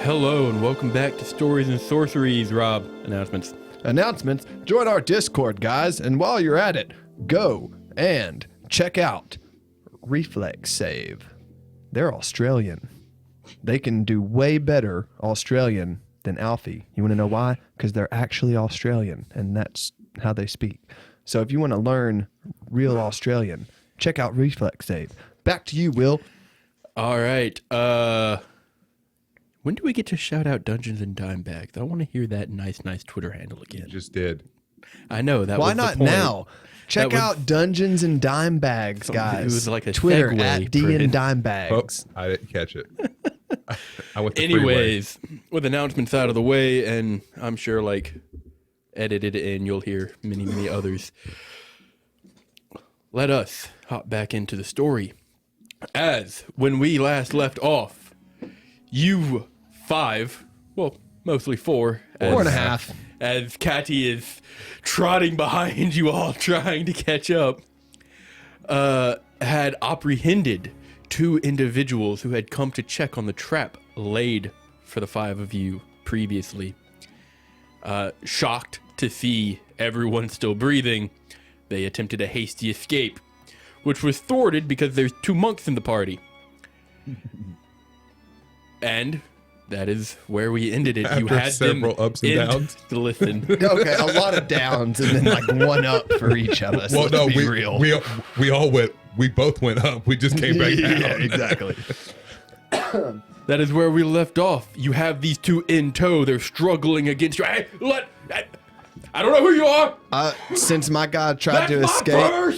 Hello and welcome back to Stories and Sorceries. Rob, announcements. Join our Discord, guys, and while you're at it, go and check out Reflex Save. They're Australian. They can do way better Australian than Alfie. You want to know why? Because they're actually Australian, and that's how they speak. So if you want to learn real Australian, check out Reflex Save. Back to you, Will. All right. When do we get to shout out Dungeons and Dime Bags? I want to hear that nice Twitter handle again. You just did. I know that. Why was not the point. now? Check out Dungeons and Dime Bags, guys. It was like a Twitter segue at D and Dime Bags. Oh, I didn't catch it. I went the Anyways, with announcements out of the way, and I'm sure like edited in, you'll hear many others. Let us hop back into the story. As when we last left off, you five, well, mostly four. Four and a half. As Catty is trotting behind you all trying to catch up, had apprehended two individuals who had come to check on the trap laid for the five of you previously. Shocked to see everyone still breathing, they attempted a hasty escape, which was thwarted because there's two monks in the party. And that is where we ended it. After you had several them ups and downs. to listen. Okay, a lot of downs and then like one up for each of us. Well, Let's no, be real. we all went. We both went up. We just came back down. Yeah, exactly. That is where we left off. You have these two in tow. They're struggling against you. Hey, I don't know who you are. Since my guy tried to escape,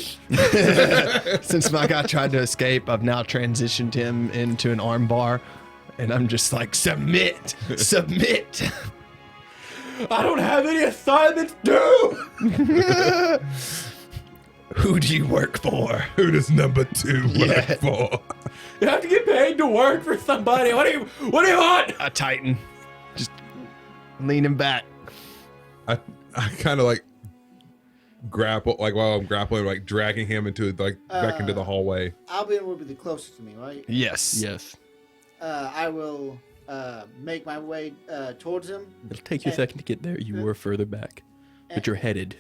since my guy tried to escape, I've now transitioned him into an arm bar, and I'm just like, submit. I don't have any assignments due. Who do you work for? Who does number two work for? You have to get paid to work for somebody. What do you want? A Titan. Just leaning back. I kind of like grapple, like while I'm grappling, like dragging him into like back into the hallway. Albion will be the closest to me, right? Yes. I will make my way towards him. It'll take you a second to get there. You were further back, but you're headed.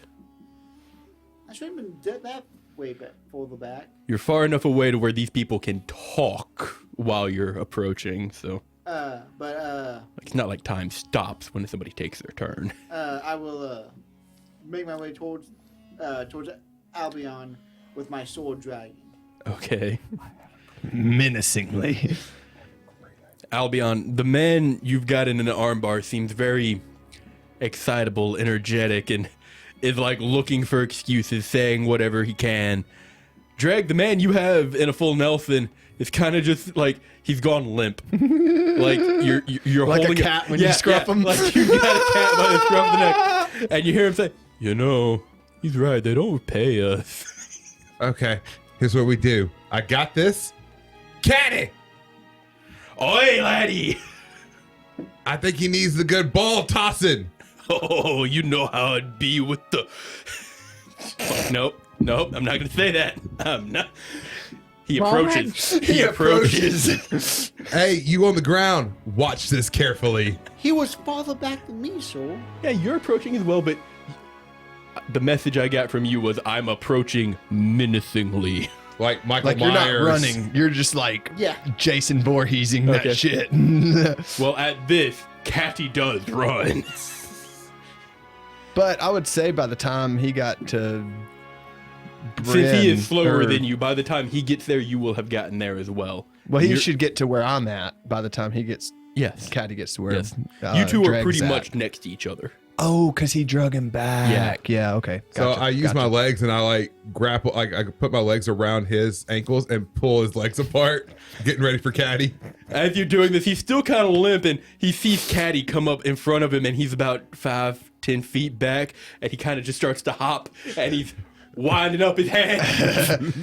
I should have been that way further back. You're far enough away to where these people can talk while you're approaching, so. It's not like time stops when somebody takes their turn. I will make my way towards Albion with my sword dragging. Okay. Menacingly. Albion, the man you've got in an armbar seems very excitable, energetic, and is like looking for excuses, saying whatever he can. Dreg, the man you have in a full Nelson, is kind of just like he's gone limp. Like you're like holding a cat when you scruff him. Like you got a cat by the scruff of the neck, and you hear him say, "You know, he's right. They don't pay us." Okay, here's what we do. I got this. Catty! Oi, laddie! I think he needs the good ball tossing. Oh, you know how it'd be with the... Nope, I'm not gonna say that. I'm not. He approaches. He approaches. Hey, you on the ground. Watch this carefully. He was farther back than me, so. Yeah, you're approaching as well, but the message I got from you was I'm approaching menacingly. Like Michael Like Myers. you're not running. You're just like Jason Voorheesing that shit. Well, at this, Catty does run. But I would say by the time he got to Since he is slower than you, by the time he gets there, you will have gotten there as well. Well, he should get to where I'm at by the time he gets. Yes. Catty gets to where. Yes. You two are Dreg's pretty at. much next to each other. Oh, because he drug him back. Yeah, okay. So Gotcha, I use my legs and I like grapple. I put my legs around his ankles and pull his legs apart, getting ready for Caddy. As you're doing this, he's still kind of limping. He sees Caddy come up in front of him, and he's about 5-10 feet back, and he kind of just starts to hop, and he's winding up his hand.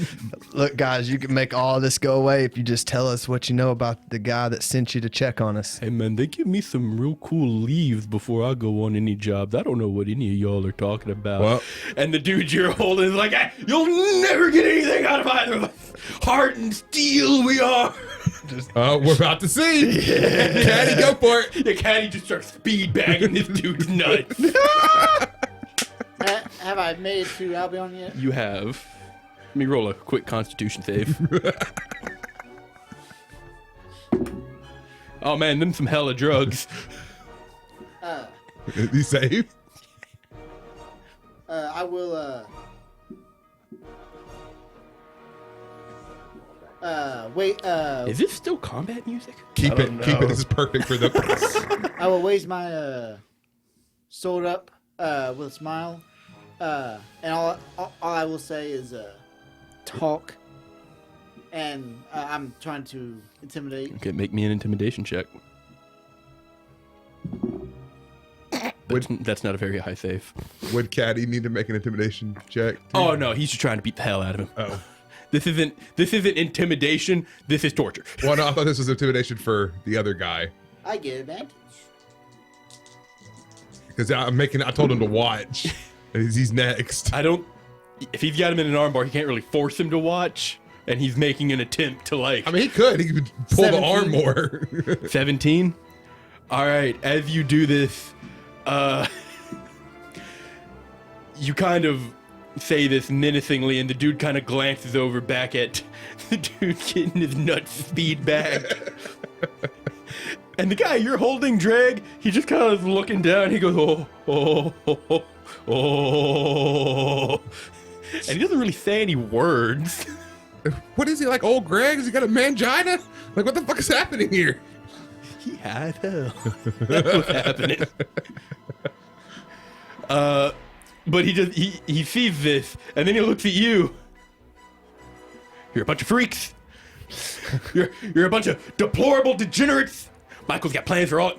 Look, guys, you can make all this go away if you just tell us what you know about the guy that sent you to check on us. Hey, man, they give me some real cool leaves before I go on any jobs. I don't know what any of y'all are talking about. Well- and the dude you're holding is like, "Ah, you'll never get anything out of either of us. Heart and steel we are." We're about to see. Caddy, go for it. The Caddy just starts speed bagging this dude's nuts. Have I made it to Albion yet? You have. Let me roll a quick constitution save. Oh man, them some hella drugs. You saved? I will. Wait. Is this still combat music? Keep it. This is perfect for the. I will raise my sword up with a smile, and all I will say is talk, and I'm trying to intimidate. Okay, make me an intimidation check. That's not a very high save. Would Caddy need to make an intimidation check? too? Oh no, he's just trying to beat the hell out of him. Oh. This isn't intimidation. This is torture. Well, no, I thought this was intimidation for the other guy I get advantage. because I told him to watch. And he's next. If he's got him in an armbar, he can't really force him to watch, and he's making an attempt to like. I mean, he could pull 17. the arm more. 17. All right, as you do this, you kind of say this menacingly, and the dude kind of glances over back at the dude getting his nuts speed back. And the guy you're holding, Dreg, he just kind of looking down. He goes, oh. And he doesn't really say any words. What is he, like old Greg? Has he got a mangina? Like, what the fuck is happening here? He had hell. That's what's happening. But he sees this, and then he looks at you. You're a bunch of freaks. You're a bunch of deplorable degenerates. Michael's got plans for all.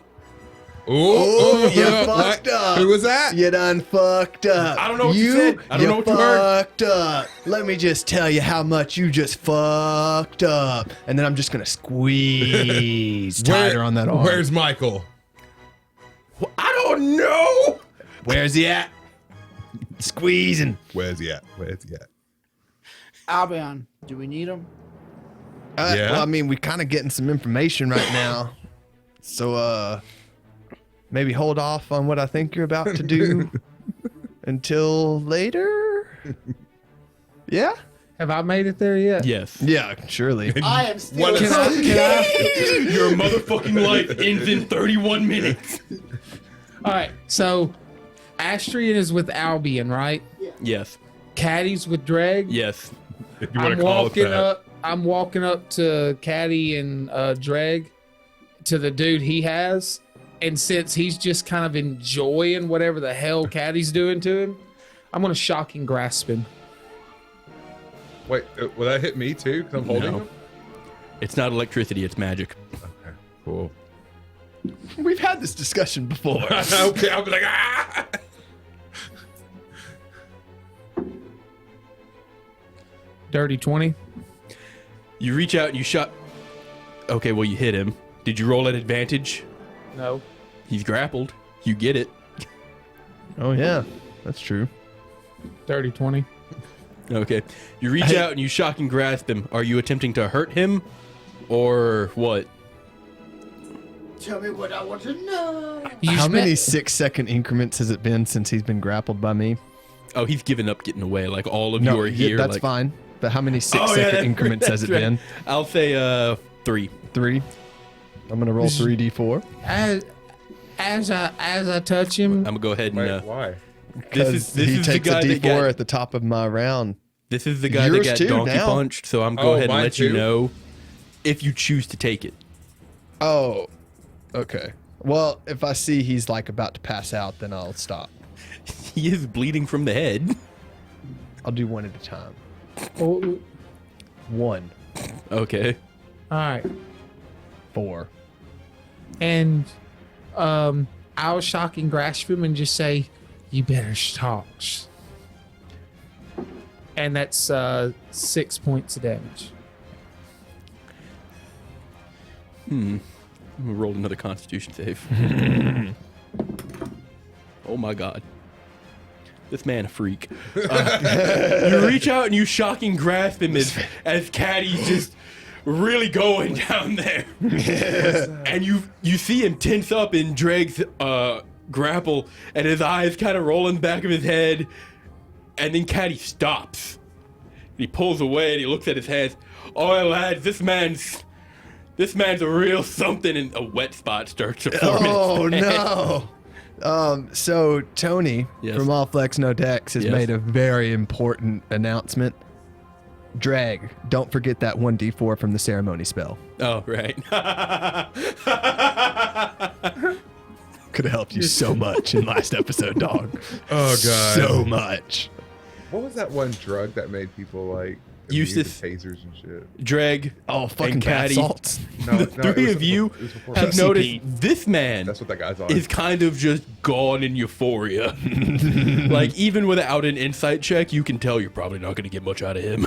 Oh, you fucked up. Who was that? You done fucked up. I don't know what you said. I don't know what you heard. fucked up. Let me just tell you how much you just fucked up. And then I'm just going to squeeze tighter on that arm. Where's Michael? I don't know. Where's he at? Squeezing. Where's he at? Albion, do we need him? Yeah. Well, I mean, we're kind of getting some information right now. So, maybe hold off on what I think you're about to do until later? Yeah? Have I made it there yet? Yes. Yeah, surely. I am still. What is- Your motherfucking life ends in 31 minutes. All right. So, Astrian is with Albion, right? Yes. Caddy's with Dreg. Yes. If you want I'm to call it walking that. up. I'm walking up to Caddy and Dreg, to the dude he has, and since he's just kind of enjoying whatever the hell Caddy's doing to him, I'm gonna shocking grasp him. Wait, will that hit me too? Because I'm holding No. him? It's not electricity, it's magic. Okay, cool. We've had this discussion before. Okay, I'll be like, ah! Dirty 20. You reach out and you shot. Okay, well, you hit him. Did you roll at advantage? No. He's grappled. You get it. Oh, yeah. That's true. Dirty 20. Okay. You reach out and you shock and grasp him. Are you attempting to hurt him? Or what? Tell me what I want to know. How many 6-second increments has it been since he's been grappled by me? Oh, he's given up getting away. Like, all of you are here. That's like, fine. But how many 6-second that's- increments has that's it right. been? I'll say 3. 3. I'm gonna roll 3d4. As I touch him, I'm gonna go ahead and Wait, why? this He is the takes a guy that d4 got, at the top of my round. this is the guy that Yours got too, donkey now. punched. So I'm go Oh, ahead and mine let you too? know if you choose to take it. Oh, okay. Well, if I see he's like about to pass out, then I'll stop. He is bleeding from the head. I'll do one at a time. Oh, 1, Okay. all right. 4. And I'll shock and grasp him and just say, "You better talk." And that's 6 points of damage. I'm gonna roll another Constitution save. Oh my god. This man a freak. You reach out and you shocking grasp him as Caddy's just really going down there. And you see him tense up in Dreg's grapple, and his eyes kind of roll in the back of his head, and then Caddy stops. He pulls away and he looks at his hands. "Oh lads, this man's a real something," and a wet spot starts to form. Oh in his hand. no. So Tony Yes. from All Flex No Dex has Yes. made a very important announcement. Drag, don't forget that 1d4 from the ceremony spell. Oh, right. Could have helped you so much in last episode, dog. Oh god. So much. What was that one drug that made people like Used immune to- to tasers and shit? Dreg, Oh, fucking and bath Caddy, salts. No, the no, it three was of you it was before have that. noticed this man That's what that guy's on. is kind of just gone in euphoria. Like, even without an insight check, you can tell you're probably not going to get much out of him.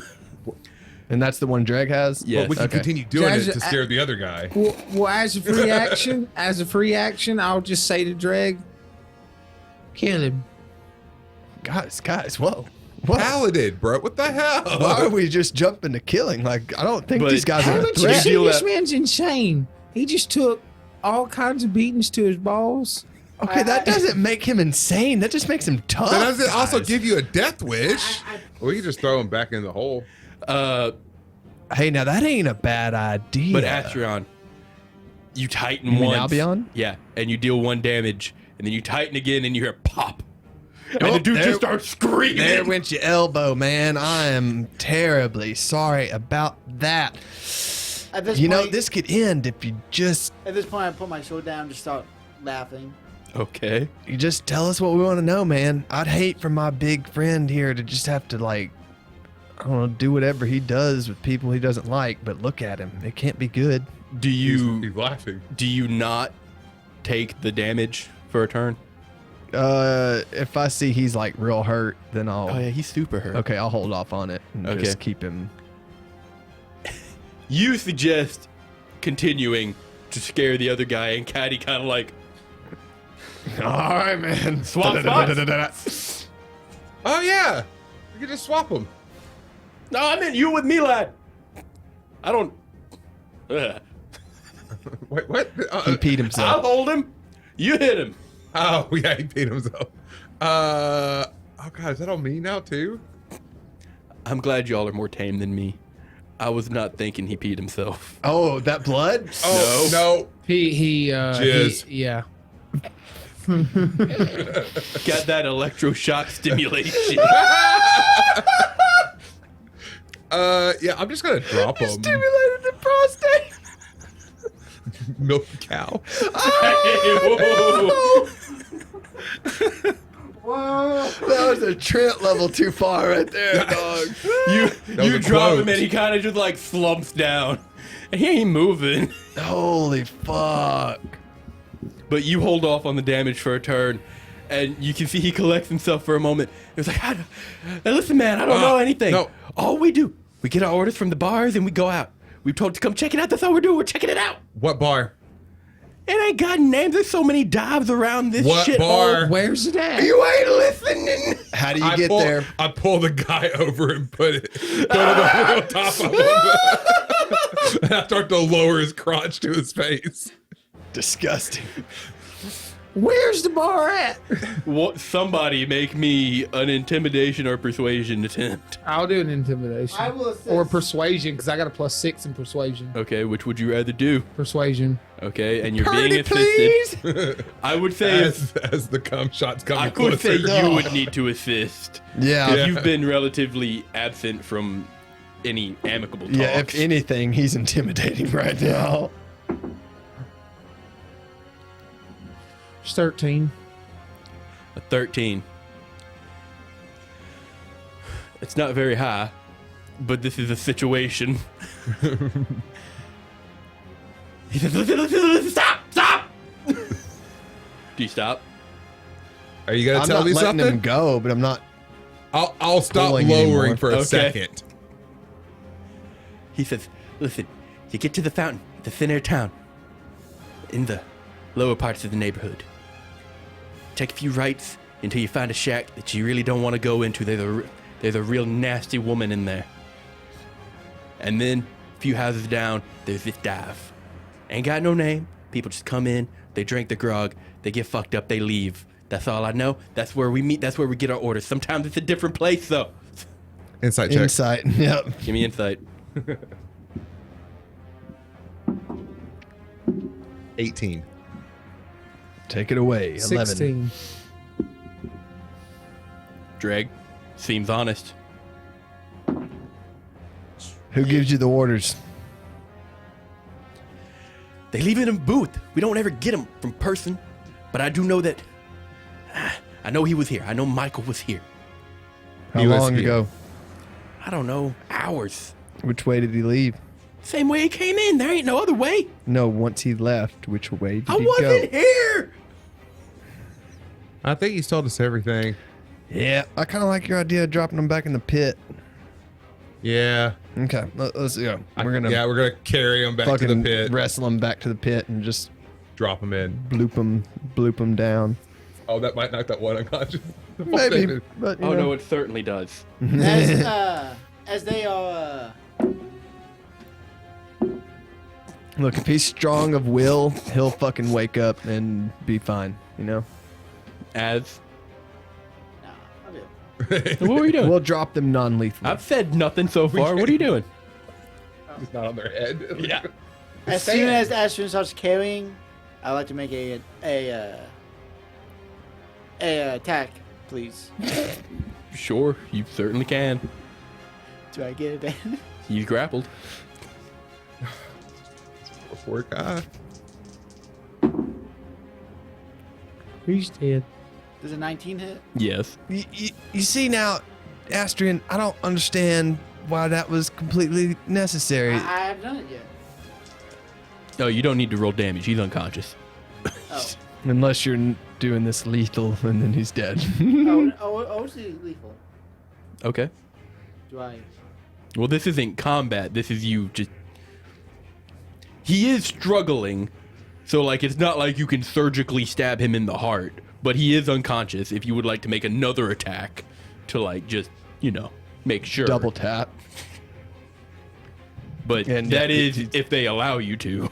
And that's the one Drag has? Yes. But we can Okay. continue doing Guys, it to scare the other guy. Well, as a free action, I'll just say to Dreg, "Kill him." Guys, whoa. Whoa. Paladin, bro. What the hell? Why are we just jumping to killing? Like, I don't think But these guys are a Haven't you threat. seen deal this that- man's insane? He just took all kinds of beatings to his balls. Okay, that doesn't make him insane. That just makes him tough. That doesn't also guys. give you a death wish. We can just throw him back in the hole. Hey, now that ain't a bad idea. But Astrion, you tighten You mean once. Albion? Yeah, and you deal 1 damage, and then you tighten again, and you hear pop. And Oh, the dude there- just starts screaming. There went your elbow, man. I am terribly sorry about that. At this You know, point, this could end if you just I put my sword down and just start laughing. Okay. tell us what we want to know, man. I'd hate for my big friend here to just have to, like, I don't know, do whatever he does with people he doesn't like, but look at him. It can't be good. Do He's you laughing. not take the damage for a turn? If I see he's like real hurt, then I'll Oh yeah, he's super hurt. okay, I'll hold off on it and Okay. just keep him. You suggest continuing to scare the other guy, and Caddy kind of like All right, man. Swap spots. Oh yeah, you can just swap them. No, I meant you with me, lad. I don't. Wait, what? He peed I'll himself. hold him. You hit him. Oh yeah, he paid himself. Oh god, is that on me now too? I'm glad y'all are more tame than me. I was not thinking he peed himself. Oh, that blood? Oh no. Jizz. Jizz. Yeah. Got that electroshock stimulation. Yeah, I'm just gonna drop him. Stimulated the prostate. Milk the cow. That was a Trent level too far right there, dog. You was a drop him quote. and he kind of just like slumps down. And he ain't moving. Holy fuck. But you hold off on the damage for a turn. And you can see he collects himself for a moment. It was like, hey, listen, man, I don't know anything. no. All we do, we get our orders from the bars and we go out. We've told to come check it out. That's all we're doing. We're checking it out. What bar? It ain't got names. There's so many dives around this What shit. bar? Where's it at? You ain't listening. How do you get there? I pull the guy over and put it on the real top of him. And I start to lower his crotch to his face. Disgusting. Where's the bar at? What? Somebody make me an intimidation or persuasion attempt. I'll do an intimidation. I will assist. Or persuasion, because I got a +6 in persuasion. Okay, which would you rather do? Persuasion. Okay, and you're being assisted. I would say As the cum shots come I closer. would say you would need to assist. Yeah. Yeah. You've been relatively absent from any amicable talks. Yeah, if anything, he's intimidating right now. It's 13. A 13. It's not very high, but this is a situation. He says, listen, stop! Do you stop? Are you gonna I'm tell not me letting him something? go, but I'm not. I'll stop pulling lowering anymore. for a Okay. second. He says, listen, you get to the fountain at the center of town, in the lower parts of the neighborhood. Take a few rights until you find a shack that you really don't want to go into. There's a real nasty woman in there. And then, a few houses down, there's this dive. Ain't got no name. People just come in, they drink the grog, they get fucked up, they leave. That's all I know. That's where we meet. That's where we get our orders. Sometimes it's a different place, though. Insight check. Insight. Yep. Give me insight. 18. Take it away. 11. 16. Dreg seems honest. Who gives you the orders? They leave it in a booth. We don't ever get them from person. But I do know that. I know he was here. I know Michael was here. How He was long here. ago? I don't know. Hours. Which way did he leave? Same way he came in. There ain't no other way. No, once he left, which way did I he wasn't go? here. I think he's told us everything. Yeah, I kind of like your idea of dropping him back in the pit. Yeah. Okay, let's go. We're gonna we're gonna carry him back to the fucking pit. wrestle him back to the pit and just Drop him in. bloop him down. Oh, that might knock that one unconscious. Maybe, but you Oh know. no, it certainly does. As they are, Look, if he's strong of will, he'll fucking wake up and be fine. You know. As nah, I'll do it. what were you doing? We'll drop them non-lethally. I've said nothing so far. What are you doing? It's not on their head. Yeah. As soon as Ashton starts carrying, I like to make a attack, please. Sure, you certainly can. Do I get it then? He's grappled. Poor guy. He's dead. Does a 19 hit? Yes. You see now, Astrian, I don't understand why that was completely necessary. I haven't done it yet. Oh, you don't need to roll damage. He's unconscious. Oh, Unless you're doing this lethal and then he's dead. it's lethal. Okay. Do I? Well, this isn't combat. This is you just. He is struggling, so like it's not like you can surgically stab him in the heart, but he is unconscious. If you would like to make another attack to like just make sure. Double tap. But And that yeah, is if they allow you to.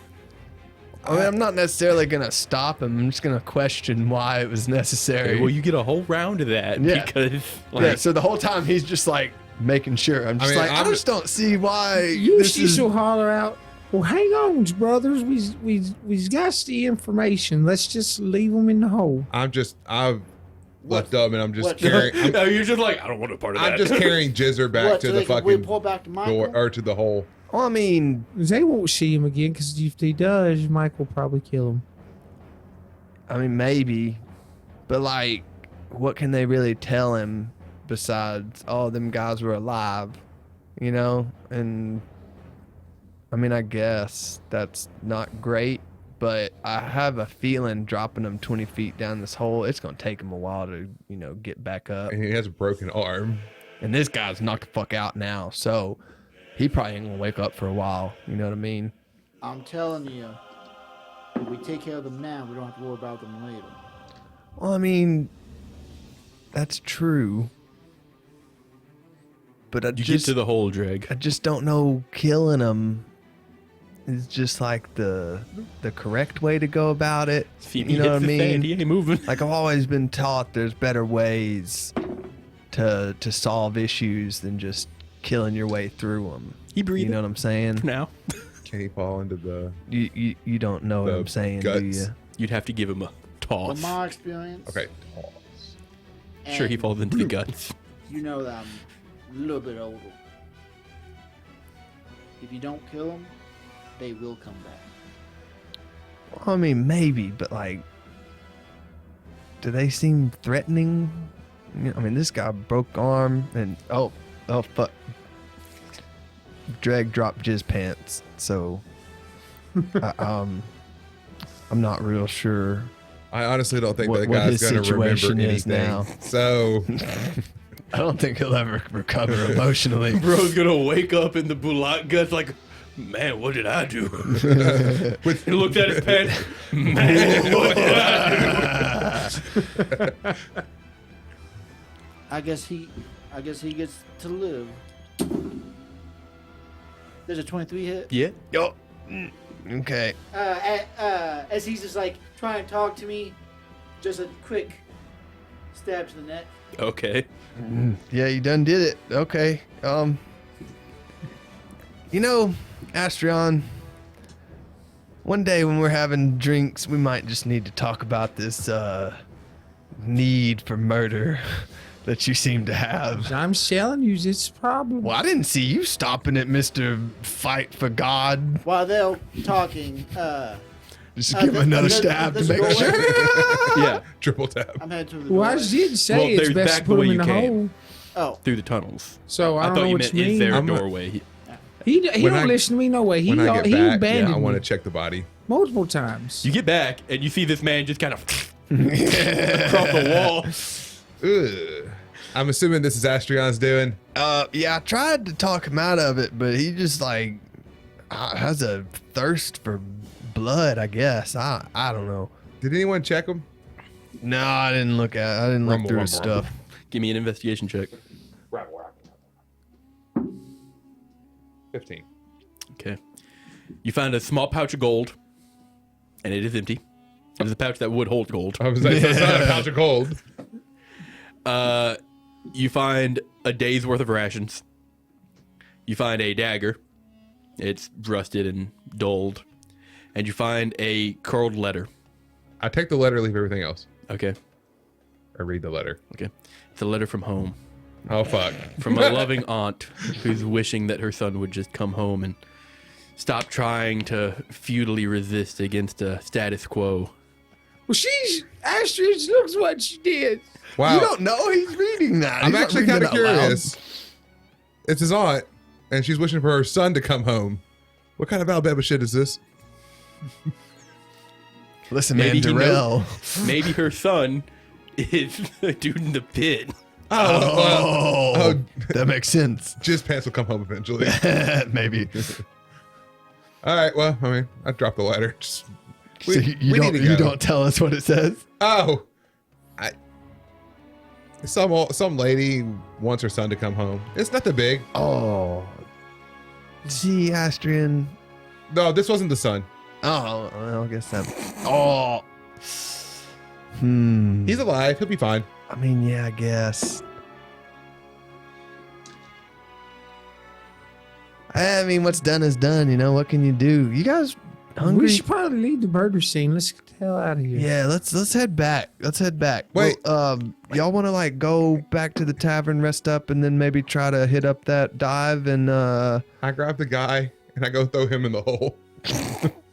I mean, I'm not necessarily gonna stop him. I'm just gonna question why it was necessary. Okay, well, you get a whole round of that Yeah. because like yeah. So the whole time he's just like making sure. I'm just mean, like, I just don't see why You this is. will holler out, well, hang on, brothers. We got the information. Let's just leave them in the hole. I've left them and I'm just what- carrying. no, you're just like I don't want a part of I'm that. just carrying Jizzer back What, to so the they can fucking pull back to Michael? door or to the hole. Well, I mean, They won't see him again because if he does, Mike will probably kill him. maybe, but like, what can they really tell him besides, oh, them guys were alive, And I mean, I guess that's not great, but I have a feeling dropping them 20 feet down this hole, it's gonna take him a while to, get back up. And he has a broken arm. And this guy's knocked the fuck out now, so he probably ain't gonna wake up for a while. You know what I mean? I'm telling you, if we take care of them now, we don't have to worry about them later. Well, I mean, that's true. But I you just, get to the hole, Dreg. I just don't know. Killing them is just like the correct way to go about it. See, You know what I mean? He ain't moving. Like, I've always been taught there's better ways to solve issues than just killing your way through them. He breathing. You know what I'm saying? Now, Can he fall into the? You don't know what The I'm saying, do guts. you? you'd have to give him a toss. From my experience, Okay. Sure, he and falls into the guts. You know that I'm a little bit older. If you don't kill them, they will come back. Well, I mean, maybe, but like, do they seem threatening? I mean, this guy broke arm and oh fuck. Dreg dropped his pants, so I'm not real sure. I honestly don't think that What guy's his going to remember situation is anything. now. So I don't think he'll ever recover emotionally. Bro's gonna wake up in the Bulak guts like, man, what did I do? He looked at his pants. Man, what did I do? I guess he gets to live. There's a 23 hit. Yeah. Yo, okay. As he's just like trying to talk to me, just a quick stab to the neck. Okay. Yeah, you done did it. Okay. You know, Astrion, one day when we're having drinks, we might just need to talk about this need for murder that you seem to have. I'm telling you, it's a problem. Well, I didn't see you stopping at Mr. Fight for God. While they're talking, Just give him another stab to make sure. Yeah. triple tap. I'm headed to the Well, I doorway. did say Well, it's there's best back to put the way him in you the came. hole. Oh, Through the tunnels. So I I don't thought know you what meant you is mean. there a I'm not- doorway? He When don't I- listen to me no way. He When I get he back, abandoned I want to me check the body. multiple times. You get back and you see this man just kind of across the wall. Ugh. I'm assuming this is Astrion's doing. Yeah, I tried to talk him out of it, but he just like has a thirst for blood, I guess. I don't know. Did anyone check him? No, I didn't look Rumble, through his rumble, stuff. Give me an investigation check. 15. Okay. You find a small pouch of gold, and it is empty. It is a pouch that would hold gold. I was like, so it's not a pouch of gold. You find a day's worth of rations. You find a dagger. It's rusted and dulled. And you find a curled letter. I take the letter, leave everything else. Okay. I read the letter. Okay. It's a letter from home. Oh, fuck. From a loving aunt who's wishing that her son would just come home and stop trying to futilely resist against a status quo. Well, she's Astrid. Looks what she did. Wow. You don't know he's reading that. I'm He's not actually reading kind of it out loud. curious. It's his aunt, and she's wishing for her son to come home. What kind of Alabama shit is this? Listen, Maybe man, he Darrell. Maybe her son is the dude in the pit. Oh, that makes sense. Jizz Pants will come home eventually. Maybe. All right, well, I mean, I dropped the letter. Just, So you don't tell us what it says? Oh, some lady wants her son to come home. It's nothing big. Oh. Gee, Astrian. No, this wasn't the son. Oh, well, I guess that. Oh. He's alive. He'll be fine. I mean, yeah, I guess. I mean, what's done is done. You know, what can you do? You guys hungry? We should probably leave the murder scene. Let's get the hell out of here. Yeah, let's head back. Let's head back. Wait. Well, y'all want to like go back to the tavern, rest up, and then maybe try to hit up that dive and I grab the guy and I go throw him in the hole.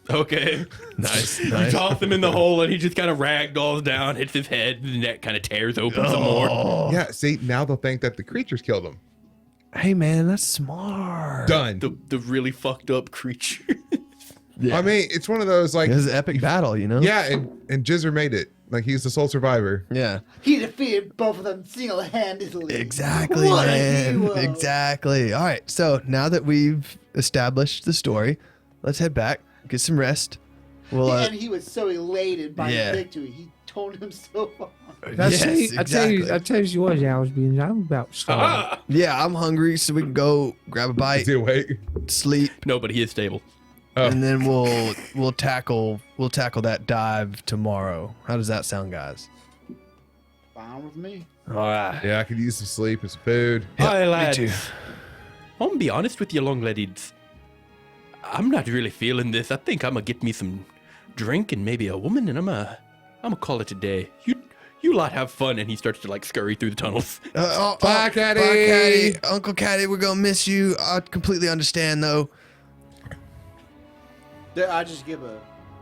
Okay. nice, You nice. toss him in the hole and he just kind of ragdolls down, hits his head, the neck kind of tears open some more. Oh. Yeah, see, now they'll think that the creatures killed him. Hey man, that's smart. Done. The really fucked up creature. Yeah. I mean, it's one of those like, It was an epic battle, you know? yeah, and Jizzer made it. Like he's the sole survivor. Yeah. He defeated both of them single-handedly. Exactly, What a man. hero. Exactly. All right. So now that we've established the story, let's head back, get some rest. Well, And he was so elated by yeah. the victory. He toned himself on. yes, I tell you exactly. what, Owlsby, I'm about to start. Yeah, I'm hungry, so we can go grab a Is bite, he awake? sleep, No, but he is stable. Oh. and then we'll tackle that dive tomorrow. How does that sound, guys? Fine with me. All right. Yeah, I could use some sleep and some food. Hi, me lads. too. I'm gonna be honest with you, long ladies. I'm not really feeling this. I think I'm gonna get me some drink and maybe a woman, and I'm gonna call it a day. You lot have fun. And he starts to like scurry through the tunnels. Bye, Caddy. Bye, Caddy. Uncle Caddy, we're gonna miss you. I completely understand, though. I just give a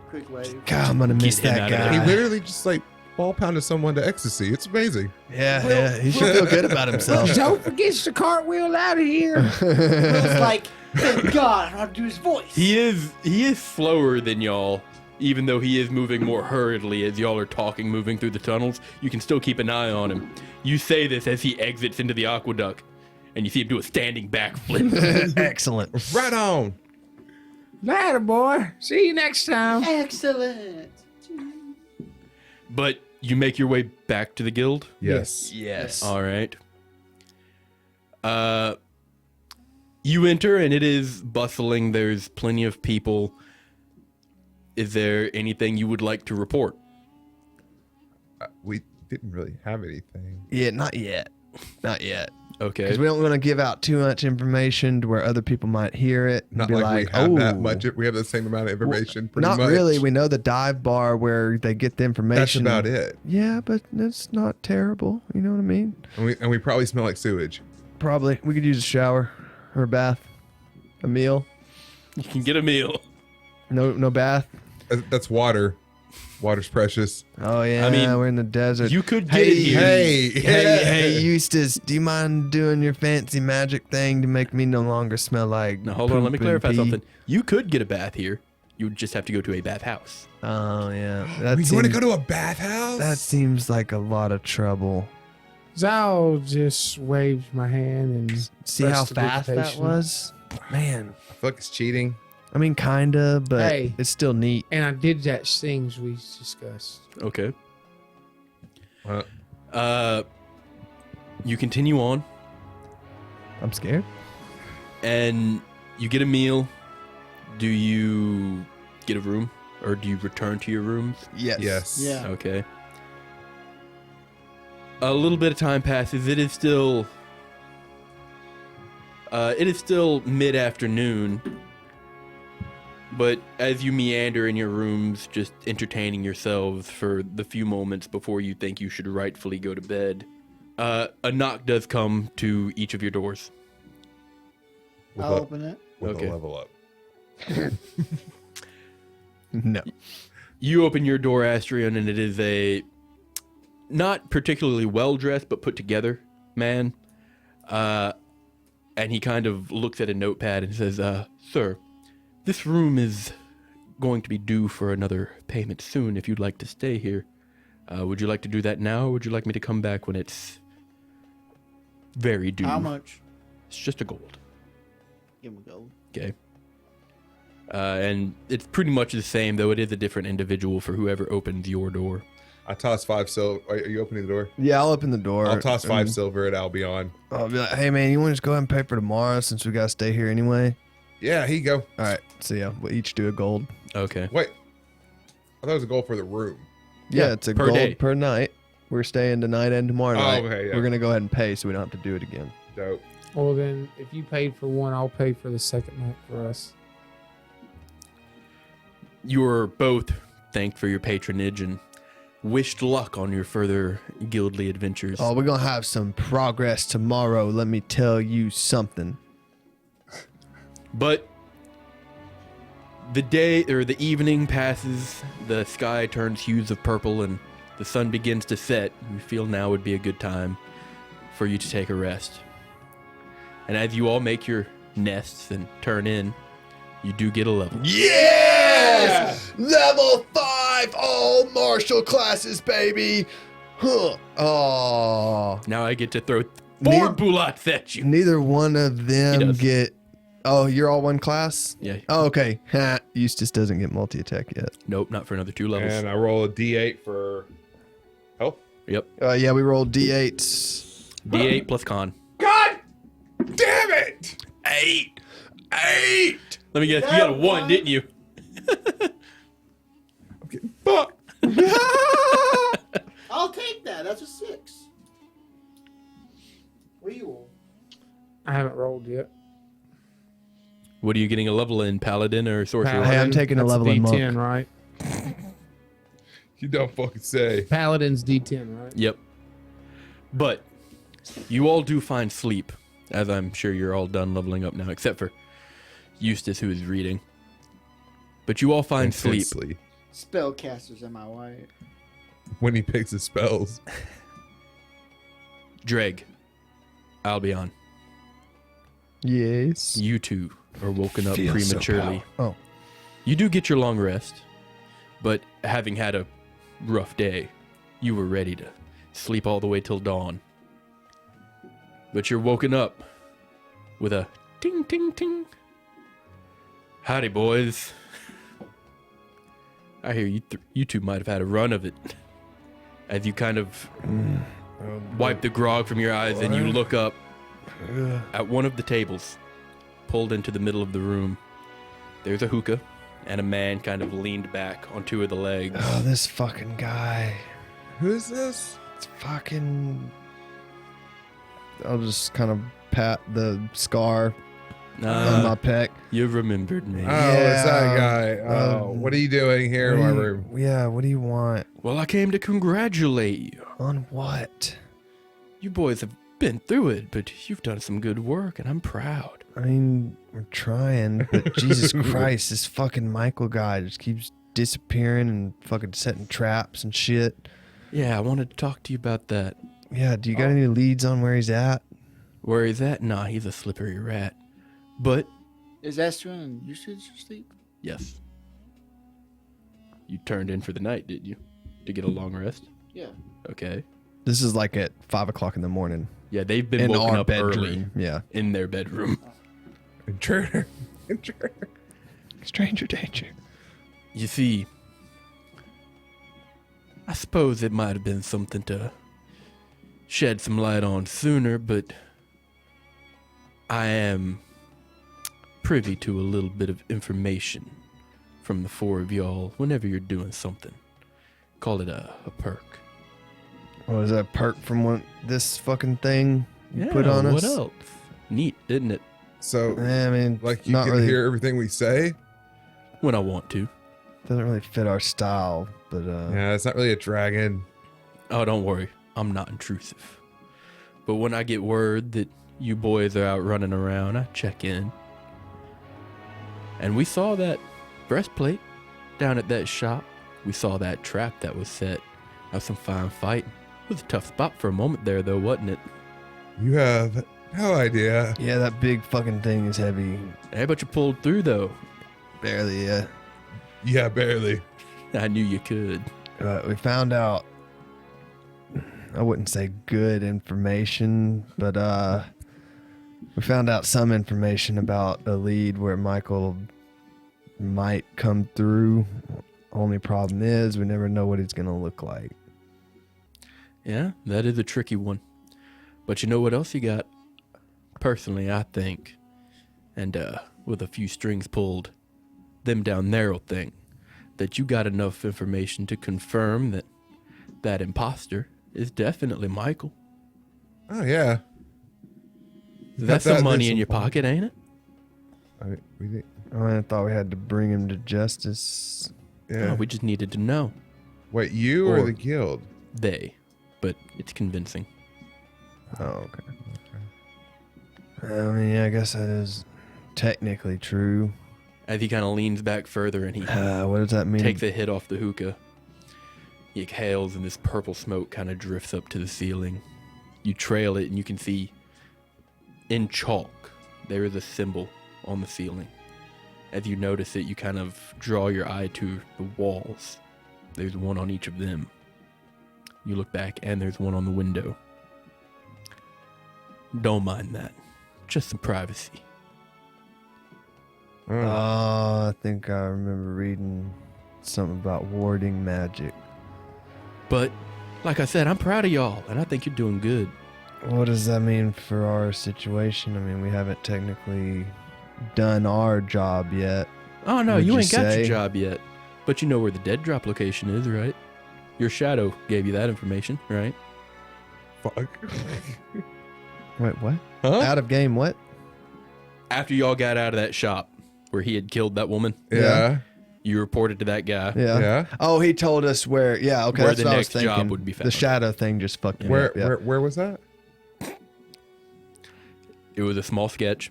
quick wave. God, I'm gonna miss Get him that out of He guy. literally just like ball pounded someone to ecstasy. It's amazing. Yeah, he should feel good about himself. Don't forget the cartwheel out of here. Will's like, thank God, I don't have to do his voice. He is slower than y'all, even though he is moving more hurriedly as y'all are talking, moving through the tunnels. You can still keep an eye on him. You say this as he exits into the aqueduct, and you see him do a standing backflip. Excellent. Right on. Later, boy. See you next time. Excellent. But you make your way back to the guild. Yes. Yes. All right. You enter, and it is bustling. There's plenty of people. Is there anything you would like to report? We didn't really have anything. Yeah, not yet. Not yet. Okay. Because we don't want to give out too much information to where other people might hear it. And Not be like, we have oh, that much. We have the same amount of information. Pretty Not much. really. We know the dive bar where they get the That's information. about it. Yeah, but it's not terrible. You know what I mean? And we probably smell like sewage. Probably. We could use a shower or a bath, a meal. You can get a meal. No bath. That's water. Water's precious. Oh yeah. I mean, we're in the desert. You could get it here. Hey, Eustace, do you mind doing your fancy magic thing to make me no longer smell like Now, hold on. Let me poop and clarify pee? something. You could get a bath here. You would just have to go to a bathhouse. Oh yeah. We want to seems- go to a bathhouse? That seems like a lot of trouble. Zal just waved my hand and See how Press the fast that dictation. was? Man. I feel like it's cheating. I mean, kinda, but Hey. it's still neat. I did that things we discussed. Okay. Uh, You continue on, I'm scared. and you get a meal. Do you get a room, or do you return to your rooms? yes. Yeah. Okay. A little bit of time passes. It is still mid-afternoon. But as you meander in your rooms, just entertaining yourselves for the few moments before you think you should rightfully go to bed, a knock does come to each of your doors. With, I'll a, open it. with Okay. a level up. No. You open your door, Astrion, and it is a not particularly well-dressed but put together man. And he kind of looks at a notepad and says, Sir, this room is going to be due for another payment soon if you'd like to stay here. Would you like to do that now, or would you like me to come back when it's very due? How much? It's just a gold. Give him a gold. Okay. And it's pretty much the same, though it is a different individual for whoever opens your door. I toss 5 silver. Are you opening the door? Yeah, I'll open the door. I'll toss 5 and silver at Albion. I'll be like, hey man, you want to just go ahead and pay for tomorrow since we gotta stay here anyway? Yeah, here you go. All right. So yeah, we'll each do a gold. Okay. Wait. I thought it was a goal for the room. Yeah, Yeah, it's a per gold day. per night. We're staying tonight and tomorrow night. okay, yeah. We're gonna go ahead and pay so we don't have to do it again. Dope. Well, then, if you paid for one, I'll pay for the second night for us. You're both thanked for your patronage and wished luck on your further guildly adventures. Oh, we're gonna have some progress tomorrow. Let me tell you something. But the day or the evening passes, the sky turns hues of purple, and the sun begins to set. You feel now would be a good time for you to take a rest. And as you all make your nests and turn in, you do get a level. Yes! Level 5 all martial classes, baby. Huh. Oh. Now I get to throw 4 Neither- bullets at you. Neither one of them does. get. Oh, you're all one class? Yeah. Oh, okay. Ha. Eustace doesn't get multi attack yet. Nope, not for another 2 levels. And I roll a d8 for health. Yep. Yeah, we rolled d8s. D8 plus con. God damn it! 8. Let me guess, you got a 1, didn't you? Fuck. I'll take that. That's a 6. We will. I haven't rolled yet. What are you getting a level in, Paladin or Sorcerer? Hey, I'm taking a That's level in D10, monk. right? You don't fucking say. Paladin's D10, right? Yep. But you all do find sleep, as I'm sure you're all done leveling up now, except for Eustace, who is reading. But you all find sleep. Intensely. Spellcasters, am I right? when he picks his spells. Dreg, Albion, Yes. you two are woken up Feel so prematurely. Oh. You do get your long rest, but having had a rough day, you were ready to sleep all the way till dawn. But you're woken up with a ting, ting, ting. Howdy, boys. I hear you two might have had a run of it. As you kind of wipe the grog from your eyes and you look up at one of the tables, pulled into the middle of the room. There's a hookah and a man kind of leaned back on two of the legs. Oh, this fucking guy. Who is this? It's fucking. I'll just kind of pat the scar on my pec. You remembered me. Oh, it's that guy. Yeah, Oh, what are you doing here in my room? Yeah, what do you want? Well, I came to congratulate you. On what? You boys have been through it, but you've done some good work, and I'm proud. I mean, we're trying, but Jesus Christ, this fucking Michael guy just keeps disappearing and fucking setting traps and shit. Yeah, I wanted to talk to you about that. Yeah, do you got any leads on where he's at? Where he's at? Nah, he's a slippery rat. But, Is Esther and you should sleep? yes. You turned in for the night, did you? To get a long rest? Yeah. Okay. This is like at 5 o'clock in the morning. Yeah, they've been In woken our up bedroom. early Yeah. in their bedroom. Intruder. Stranger danger. You see, I suppose it might have been something to shed some light on sooner, but I am privy to a little bit of information from the four of y'all whenever you're doing something. Call it a perk. Oh, is that a perk from this fucking thing you put Yeah, on us? what else? Neat, isn't it? So, I mean, like, you not can really. hear everything we say? When I want to. Doesn't really fit our style, but Yeah, it's not really a dragon. Oh, don't worry. I'm not intrusive. But when I get word that you boys are out running around, I check in. And we saw that breastplate down at that shop. We saw that trap that was set. That was some fine fighting. It was a tough spot for a moment there, though, wasn't it? You have no idea. yeah, that big fucking thing is heavy. Hey, but you pulled through, though. Barely, yeah. Yeah, barely. I knew you could. We found out, I wouldn't say good information, but we found out some information about a lead where Michael might come through. Only problem is we never know what he's going to look like. Yeah, that is a tricky one. But you know what else you got? Personally, I think, and with a few strings pulled, them down there'll think that you got enough information to confirm that that imposter is definitely Michael. Oh, yeah. That's that- some money there's in your some- pocket, ain't it? I thought we had to bring him to justice. Yeah. No, we just needed to know. Wait, you or Or- the guild? They, but it's convincing. Oh, okay. I mean, yeah, I guess that is technically true. As he kind of leans back further and he What does that mean? takes a hit off the hookah. He exhales and this purple smoke kind of drifts up to the ceiling. You trail it and you can see in chalk there is a symbol on the ceiling. As you notice it, you kind of draw your eye to the walls. There's one on each of them. You look back and there's one on the window. Don't mind that. Just some privacy. Oh. I think I remember reading something about warding magic. But, like I said, I'm proud of y'all, and I think you're doing good. What does that mean for our situation? I mean, we haven't technically done our job yet. Oh, no, Would you you ain't got your say? job yet. But you know where the dead drop location is, right? Your shadow gave you that information, right? Fuck. Wait, what? Huh? Out of game, what? After y'all got out of that shop where he had killed that woman, Yeah. you reported to that guy. Yeah. Yeah. Oh, he told us where. Yeah, okay. Where that's the what I was next job thinking. would be The found. shadow thing just fucked me Where, up. Yeah. where was that? It was a small sketch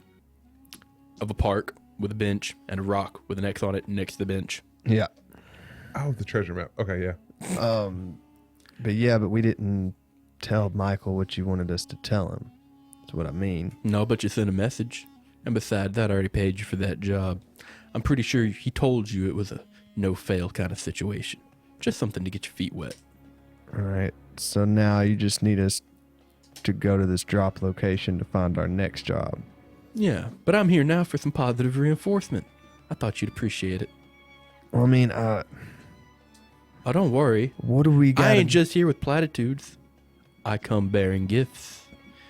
of a park with a bench and a rock with an X on it next to the bench. Yeah. Oh, the treasure map. Okay, yeah. But we didn't tell Michael what you wanted us to tell him. That's what I mean. No, but you sent a message. And besides that, I already paid you for that job. I'm pretty sure he told you it was a no-fail kind of situation. Just something to get your feet wet. All right. So now you just need us to go to this drop location to find our next job. Yeah, but I'm here now for some positive reinforcement. I thought you'd appreciate it. Well, I mean, Oh, don't worry. what do we got? I ain't just here with platitudes. I come bearing gifts.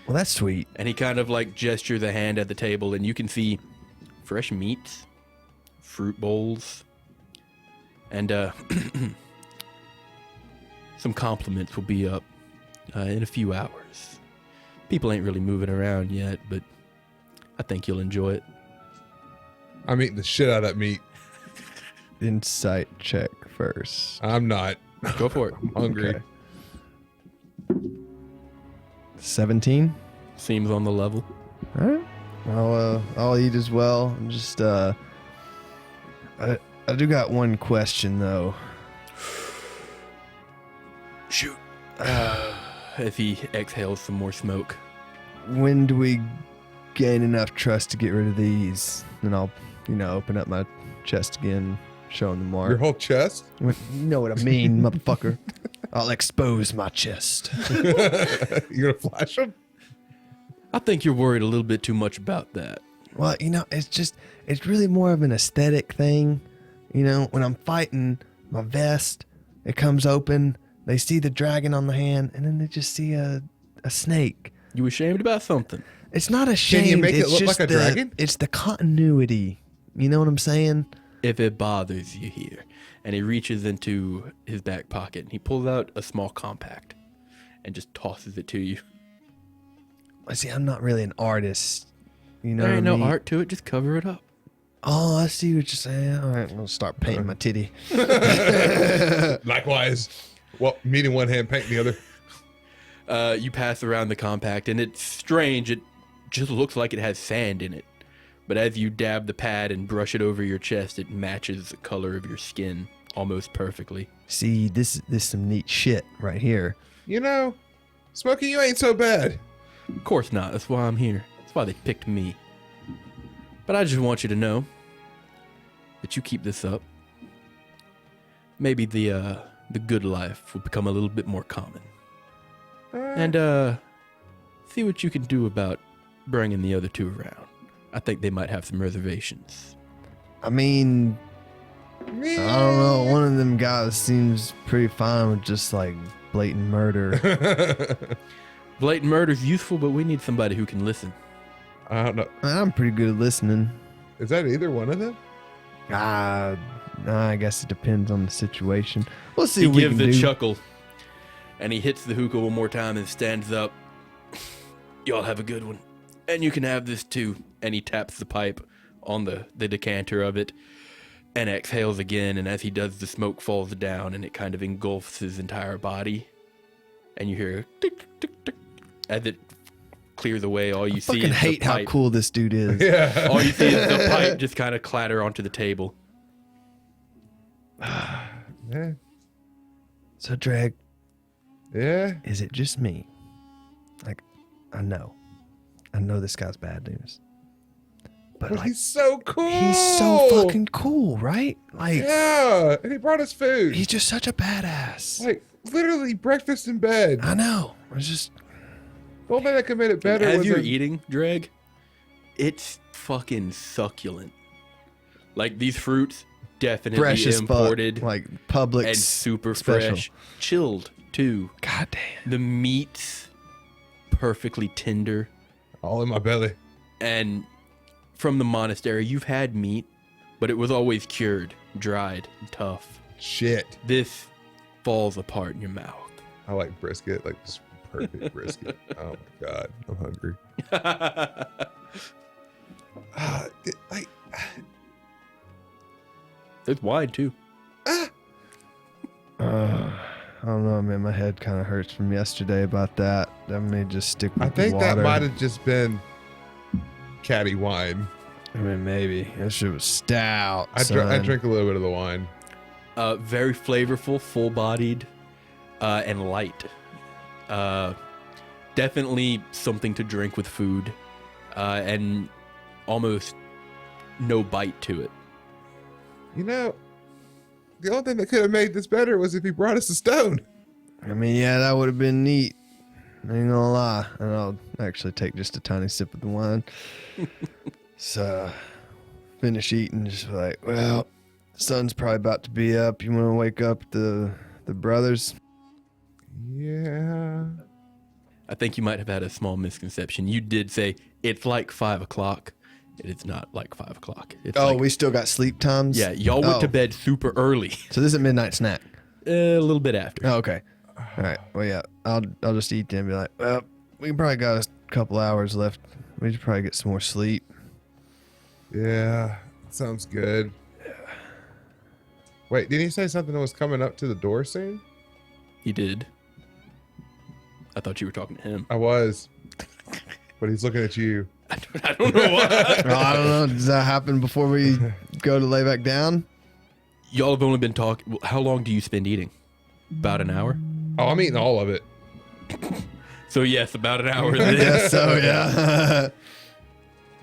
Well, that's sweet. And he kind of like gestures a hand at the table, and you can see fresh meats, fruit bowls, and some compliments will be up in a few hours. People ain't really moving around yet, but I think you'll enjoy it. I'm eating the shit out of that meat. Insight check first. I'm not. Go for it. I'm hungry. Okay. 17. Seems on the level. All right. I'll eat as well. I'm just I do got one question though. Shoot. As he exhales some more smoke. When do we gain enough trust to get rid of these? And I'll, open up my chest again, showing the mark. Your whole chest? You know what I mean, motherfucker. I'll expose my chest. You're gonna flash them? I think you're worried a little bit too much about that. Well, it's really more of an aesthetic thing. When I'm fighting my vest, it comes open. They see the dragon on the hand, and then they just see a snake. You ashamed about something? It's not a shame. Can you make it it's look just like a dragon? It's the continuity. You know what I'm saying? If it bothers you here. And he reaches into his back pocket and he pulls out a small compact and just tosses it to you. I see. I'm not really an artist. You know There what ain't I no mean? art to it, just cover it up. Oh, I see what you're saying. All right, I'll start painting my titty. Likewise. Well, meat in one hand, paint in the other. You pass around the compact and it's strange. It just looks like it has sand in it. But as you dab the pad and brush it over your chest, it matches the color of your skin almost perfectly. See, this some neat shit right here. Smokey, you ain't so bad. Of course not. That's why I'm here. That's why they picked me. But I just want you to know that you keep this up. Maybe the good life will become a little bit more common. And see what you can do about bringing the other two around. I think they might have some reservations. I mean, I don't know. One of them guys seems pretty fine with just like blatant murder. Blatant murder's useful, but we need somebody who can listen. I don't know. I'm pretty good at listening. Is that either one of them? I guess it depends on the situation. We'll see He what we gives can a do. chuckle, and he hits the hookah one more time and stands up. Y'all have a good one. And you can have this too. And he taps the pipe on the decanter of it and exhales again. And as he does, the smoke falls down and it kind of engulfs his entire body. And you hear tick, tick, tick, tick. As it clears away, all you see Fucking is hate the pipe. how cool this dude is. Yeah. All you see is the pipe just kind of clatter onto the table. Yeah. So, Dreg, Yeah. is it just me? Like, I know this guy's bad news. But But like, he's so cool. he's so fucking cool, right? Like, Yeah. And he brought us food. he's just such a badass. Like, literally breakfast in bed. I know. It's just, The only thing that could have made it better As was you're a- eating, Dreg, it's fucking succulent. Like these fruits, definitely fresh as imported fuck. Like, Publix. and super special. fresh. Chilled, too. God damn. The meat's perfectly tender. all in my belly. And from the monastery, you've had meat, but it was always cured, dried, and tough. Shit. This falls apart in your mouth. I like brisket, like just perfect brisket. Oh my god, I'm hungry. Like, There's wine, too. I don't know, man. My head kind of hurts from yesterday about that. That may just stick with I think the water. that might have just been catty wine. I mean, maybe. That shit was stout. I son. drink a little bit of the wine. Very flavorful, full-bodied. and light. Definitely something to drink with food, and almost no bite to it. You know, the only thing that could have made this better was if he brought us a stone. I mean, yeah, that would have been neat. I ain't gonna lie. And I'll actually take just a tiny sip of the wine. So, finish eating, just like, well, the sun's probably about to be up. You want to wake up the brothers? Yeah. I think you might have had a small misconception. You did say it's like 5 o'clock. It is not like 5 o'clock. It's Oh, like, we still got sleep times? yeah, y'all went to bed super early. So this is a midnight snack? A little bit after. Oh, okay. All right. Well, yeah, I'll just eat then and be like, well, we probably got a couple hours left. We should probably get some more sleep. Yeah. Sounds good. Wait, didn't he say something that was coming up to the door soon? He did. I thought you were talking to him. I was. But he's looking at you. I don't know why. Oh, I don't know. Does that happen before we go to lay back down? Y'all have only been talking. How long do you spend eating? About an hour? Oh, I'm eating all of it. So yes, about an hour. I Then. guess so, yeah.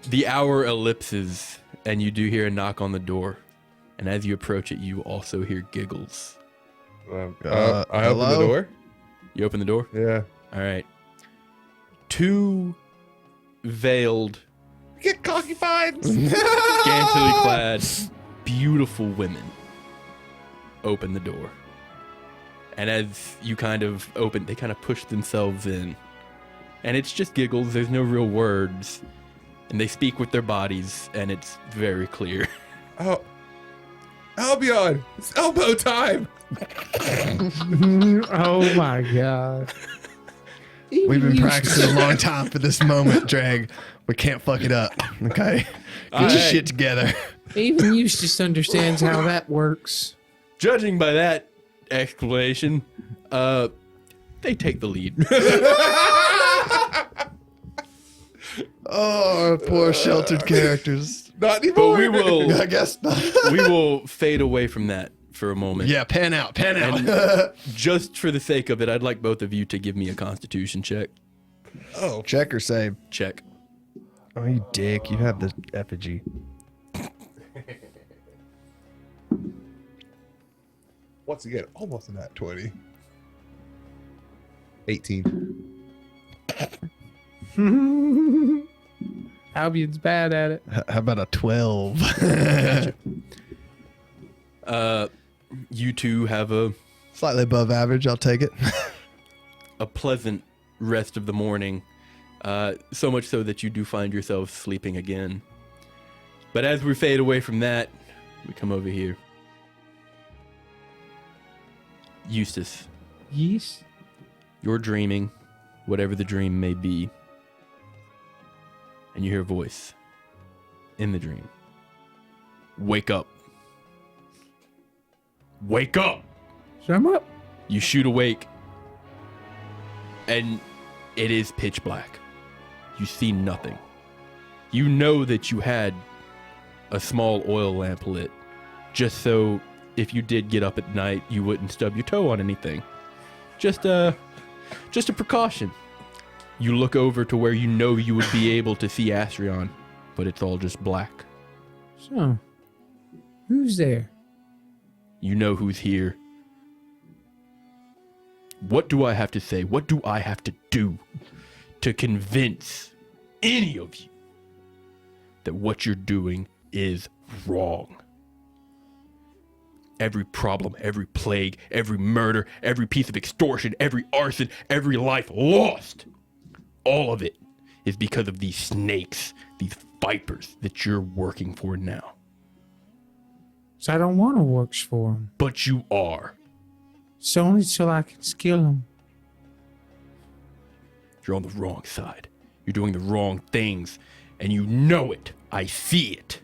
The hour ellipses, and you do hear a knock on the door. And as you approach it, you also hear giggles. I Hello? open the door. You open the door? Yeah. All right. 2 veiled, Get cocky fines. scantily clad, beautiful women open the door. And as you kind of open, they kind of push themselves in. And it's just giggles. There's no real words. And they speak with their bodies, and it's very clear. Oh, Albion, it's elbow time. Oh my god. We've been practicing a long time for this moment, Drag. We can't fuck it up, okay? Get your shit together. Even Eustace understands how that works. Judging by that explanation, they take the lead. Oh, poor sheltered characters. Not But anymore. we will I guess not. we will fade away from that for a moment. Yeah, pan out. And just for the sake of it, I'd like both of you to give me a constitution check. Oh, Check or save? Check. Oh, you dick. You have the effigy. once again, almost a nat 20. 18. Albion's bad at it. How about a 12? You two have a Slightly above average. I'll take it. pleasant rest of the morning, so much so that you do find yourselves sleeping again. But as we fade away from that, we come over here. Eustace, Yes. you're dreaming, whatever the dream may be, and you hear a voice in the dream. Wake up. Wake up! Sum up. You shoot awake, and it is pitch black. You see nothing. You know that you had a small oil lamp lit, just so if you did get up at night, you wouldn't stub your toe on anything. Just a precaution. You look over to where you know you would be able to see Astrion, but it's all just black. So, who's there? You know who's here. What do I have to say? What do I have to do to convince any of you that what you're doing is wrong? Every problem, every plague, every murder, every piece of extortion, every arson, every life lost, all of it is because of these snakes, these vipers that you're working for now. So I don't want to work for him. But you are. It's only till I can skill him. You're on the wrong side. You're doing the wrong things, and you know it. I see it.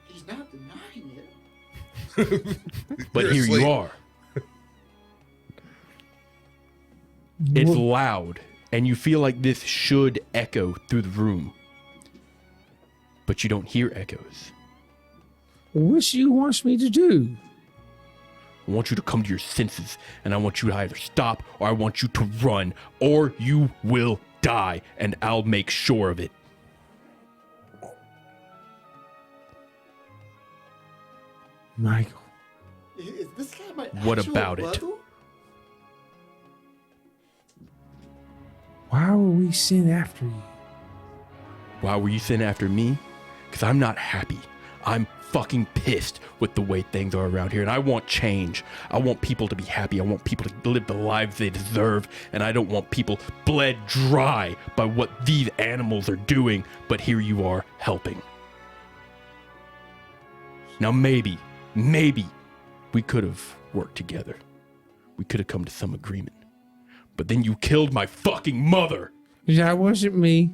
He's not denying it. But You're here asleep. you are. It's loud, and you feel like this should echo through the room. But you don't hear echoes. What you wants me to do? I want you to come to your senses, and I want you to either stop or I want you to run, or you will die, and I'll make sure of it. Michael. Is this guy my What actual about it? brother? Why were we sent after you? Why were you sent after me? Because I'm not happy. I'm fucking pissed with the way things are around here, and I want change. I want people to be happy. I want people to live the lives they deserve, and I don't want people bled dry by what these animals are doing, but here you are helping. Now maybe we could have worked together. We could have come to some agreement. But then you killed my fucking mother. That wasn't me.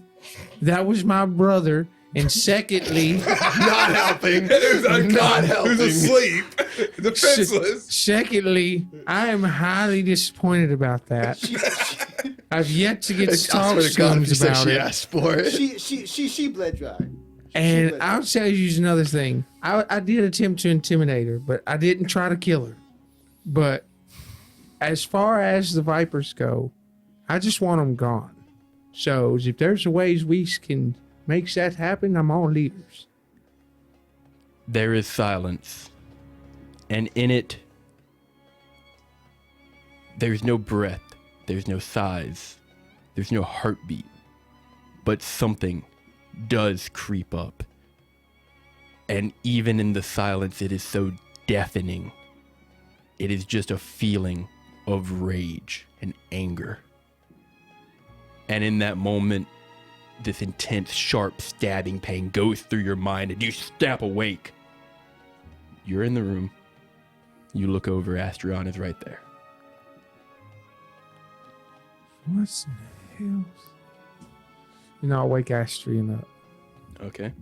That was my brother. And secondly, Not helping. Not helping. Who's asleep, defenseless. secondly, I am highly disappointed about that. I've yet to get I talk swear to God, if you scums said about she it. asked for it. She bled dry. And bled I'll tell you another thing. I did attempt to intimidate her, but I didn't try to kill her. But as far as the Vipers go, I just want them gone. So if there's ways we can make that happen, I'm all leaders. There is silence, and in it, there's no breath, there's no sighs, there's no heartbeat, but something does creep up. And even in the silence, it is so deafening. It is just a feeling of rage and anger. And in that moment, this intense, sharp, stabbing pain goes through your mind, and you snap awake. You're in the room. You look over, Astrion is right there. What's in the hell? I'll wake Astrian up. Okay.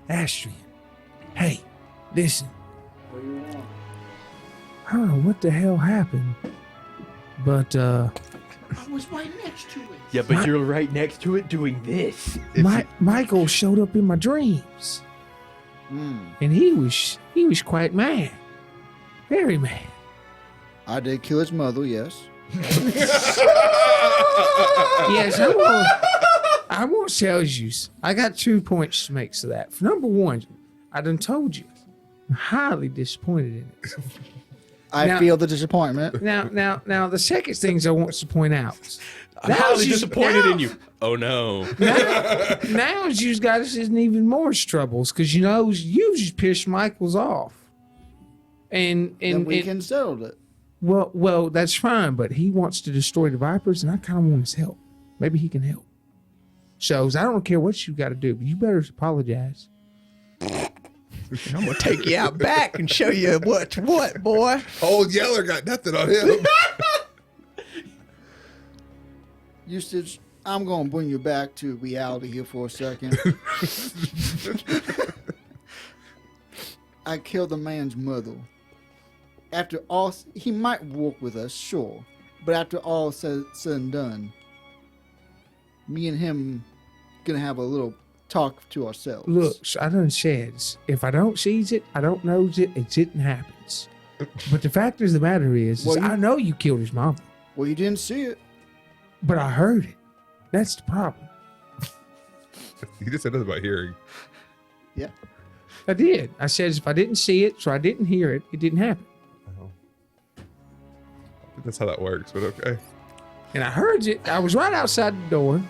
Astrian, hey, listen. What do you want? I don't know what the hell happened, but I was right next to it. Yeah, but you're right next to it doing this. Michael showed up in my dreams, and he was quite mad, very mad. I did kill his mother, yes. Yes, I won't tell you. I got 2 points to make to that. For number one, I done told you, I'm highly disappointed in it. I feel the disappointment. Now, the second things I want to point out. I'm highly disappointed in you. Oh no. Now you've got us in even more troubles because you just pissed Michael's off, and we can settle it. Well, that's fine, but he wants to destroy the Vipers, and I kind of want his help. Maybe he can help. So I don't care what you got to do, but you better apologize. I'm gonna take you out back and show you what's what, boy. Old Yeller got nothing on him. Eustace, I'm gonna bring you back to reality here for a second. I killed the man's mother. After all, he might walk with us, sure, but after all said and done, me and him gonna have a little talk to ourselves. Look, I done said, if I don't see it, I don't know it didn't happen. But the fact of the matter is I know you killed his mama. Well, you didn't see it. But I heard it. That's the problem. He just said nothing about hearing. Yeah. I did. I said if I didn't see it, so I didn't hear it, it didn't happen. I think that's how that works, but okay. And I heard it. I was right outside the door.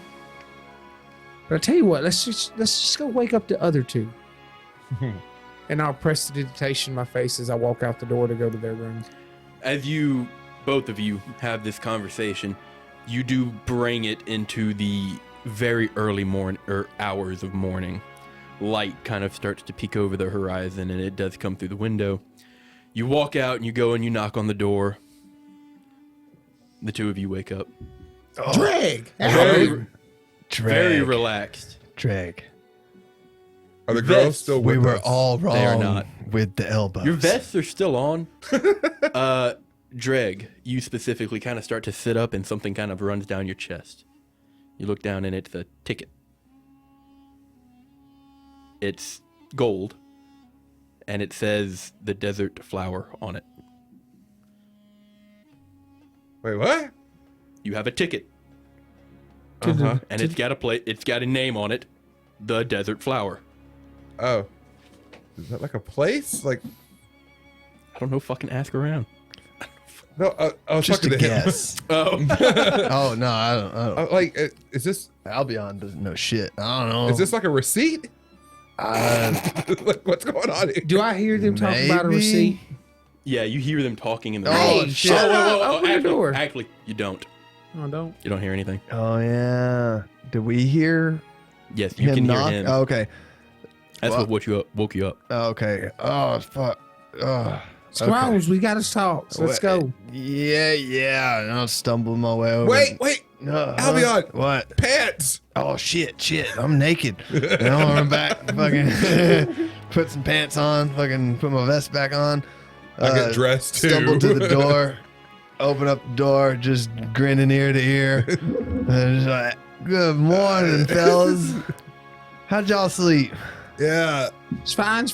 But I tell you what, let's just go wake up the other two. And I'll press the dictation in my face as I walk out the door to go to their rooms. As you, both of you, have this conversation, you do bring it into the very early morning or hours of morning. Light kind of starts to peek over the horizon, and it does come through the window. You walk out and you go and you knock on the door. The two of you wake up. Oh, Drag! Very relaxed. Drag. Are the girls Vests. still with We were us? all wrong They are not. with the elbows. Your vests are still on. Dreg, you specifically kind of start to sit up and something kind of runs down your chest. You look down and it's a ticket. It's gold. And it says the desert flower on it. Wait, what? You have a ticket, Uh-huh. and it's got a name on it, the Desert Flower. Oh. Is that like a place? Like, I don't know. Fucking ask around. no, I was Just talking a to him. guess. Oh, Oh no, I don't. Like, is this Albion doesn't know shit. I don't know. is this like a receipt? Like, what's going on here? Do I hear them talking about a Maybe? receipt? yeah. You hear them talking in the. Oh, Hey, shit. shut up! Open the actually, door. Actually, you don't. No, don't. You don't hear anything. Oh yeah. Did we hear Yes, you him can knock? hear him. Oh, okay. That's well- what woke you up. Okay. Oh fuck. Oh. Squirrels, we gotta talk. So let's go. Yeah. And I'll stumble my way over. Wait, Albion! What? pants. Oh shit. I'm naked. And I'll run back. Fucking put some pants on. Fucking put my vest back on. I get dressed too. Stumble to the door. Open up the door. Just grinning ear to ear. And just like, good morning, fellas. How'd y'all sleep? Yeah. It's fine.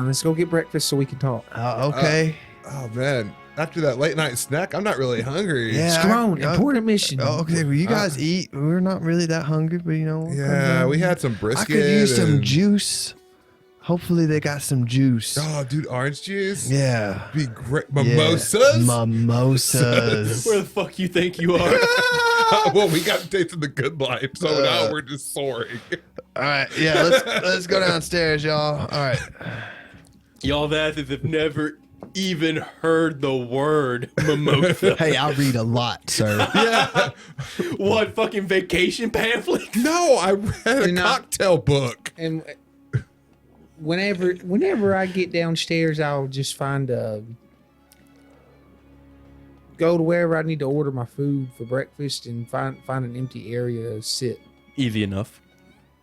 Let's go get breakfast so we can talk. Okay. Oh man. After that late night snack, I'm not really hungry. Yeah. Scrone, I- important mission. Oh, okay, well, you guys eat. We're not really that hungry, but you know. we'll come Yeah, down. we had some brisket. I could use some and- juice. Hopefully, they got some juice. Oh, dude, orange juice. Yeah. Be great. Yeah. Mimosas. Mimosas. Where the fuck you think you are? Well, we got tasting the good life, so now we're just soaring. All right. Yeah. Let's go downstairs, y'all. All right. Y'all asses have never even heard the word mimosa. Hey, I read a lot, sir. Yeah. What fucking vacation pamphlet? No, I read a You know- cocktail book. And whenever I get downstairs, I'll just go to wherever I need to order my food for breakfast and find an empty area to sit. Easy enough.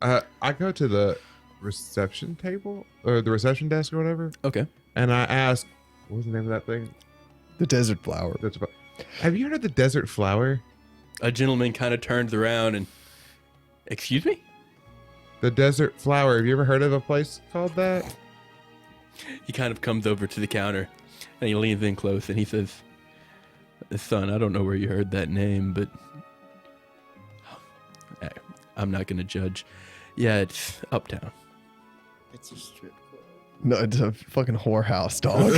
I go to the reception table or the reception desk or whatever, Okay. and I ask, what was the name of that thing? The desert flower. Have you heard of the desert flower? A gentleman kind of turns around and, excuse me? The desert flower. Have you ever heard of a place called that? He kind of comes over to the counter and he leans in close and he says, son, I don't know where you heard that name, but I'm not going to judge. Yeah, it's uptown. It's a strip club. No, it's a fucking whorehouse, dog.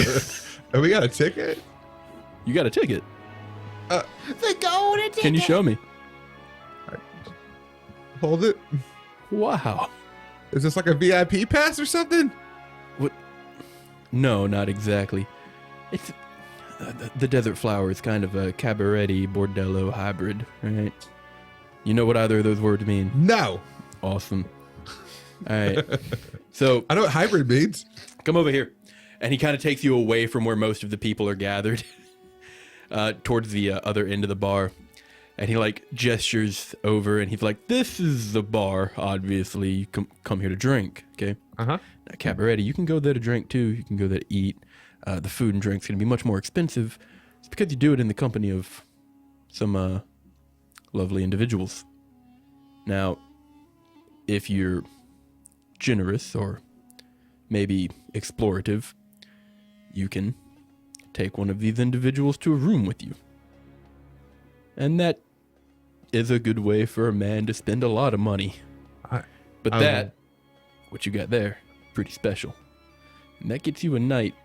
And we got a ticket. You got a ticket. The golden ticket. Can you show me? Hold it. Wow. Is this like a VIP pass or something? No, not exactly. It's the Desert Flower is kind of a cabaret bordello hybrid, right? You know what either of those words mean? No. Awesome. All right. So I know what hybrid means. come over here. And he kind of takes you away from where most of the people are gathered towards the other end of the bar. And he like gestures over and he's like, this is the bar, obviously. You come here to drink, okay? Uh-huh. Now, cabaret, you can go there to drink too. You can go there to eat. The food and drink's going to be much more expensive. It's because you do it in the company of some lovely individuals. Now, if you're generous or maybe explorative, you can take one of these individuals to a room with you. And that is a good way for a man to spend a lot of money. But that, what you got there, pretty special. And that gets you a night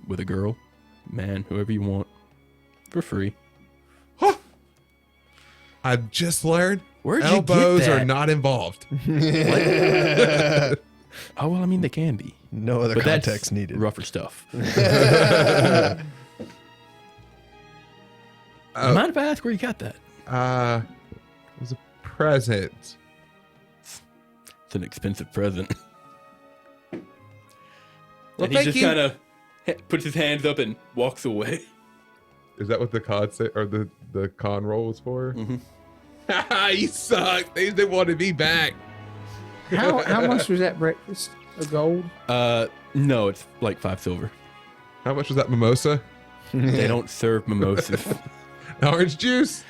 with a girl, man, whoever you want, for free. I've just learned Where'd elbows you get that? are not involved. Oh, well, I mean, they can be. No other But that's context needed. rougher stuff. Uh, Mind if I ask where you got that? it was a present. It's an expensive present. Well, And he thank just you. kind of puts his hands up and walks away. Is that what the con or the con roll was for? Mhm. You suck. They wanted me back. How much was that breakfast of gold? No, it's like 5 silver. How much was that mimosa? They don't serve mimosas. Orange juice.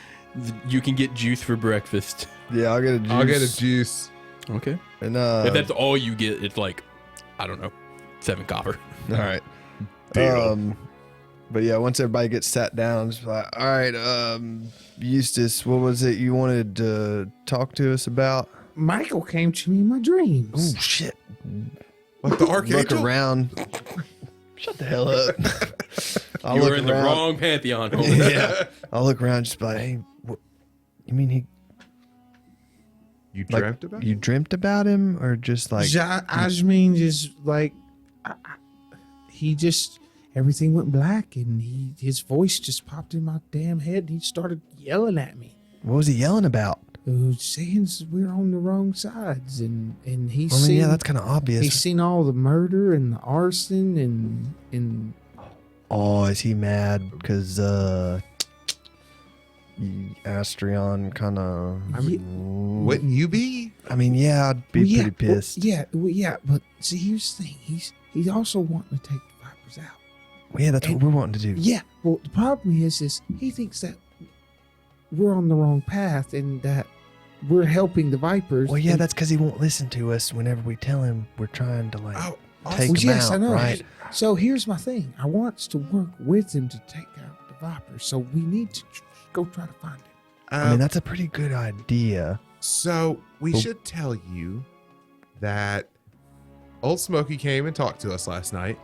You can get juice for breakfast. Yeah, I'll get a juice. I'll get a juice. Okay. And If that's all you get, it's like, I don't know, 7 copper. all right. Deal. But yeah, once everybody gets sat down, it's like, all right, Eustace, what was it you wanted to talk to us about? Michael came to me in my dreams. Oh shit! Like the Look archangel. around. Shut the hell up. I'll You look were in the around. wrong pantheon. Holmes. Yeah, I'll look around, just be like, hey, what? You mean he? You Like, dreamt about? you dreamt about him, or just like? I just mean, just like he just everything went black, and his voice just popped in my damn head, and he started yelling at me. What was he yelling about? Saying we're on the wrong sides, and he's I mean, seen, yeah, that's kind of obvious. he's seen all the murder and the arson and Oh, is he mad because Astrion kind of? Wouldn't you be? I mean, yeah, I'd be pretty pissed. yeah, but see, here's the thing, he's also wanting to take the Vipers out. Well, yeah, that's what we're wanting to do. Yeah, well, the problem is he thinks that we're on the wrong path and that we're helping the Vipers. Well, yeah, and- that's because he won't listen to us whenever we tell him we're trying to like Oh, take Well, him yes, out, I know. right? So here's my thing. I want to work with him to take out the Vipers. So we need to go try to find him. I mean, that's a pretty good idea. So we Well- should tell you that Old Smokey came and talked to us last night.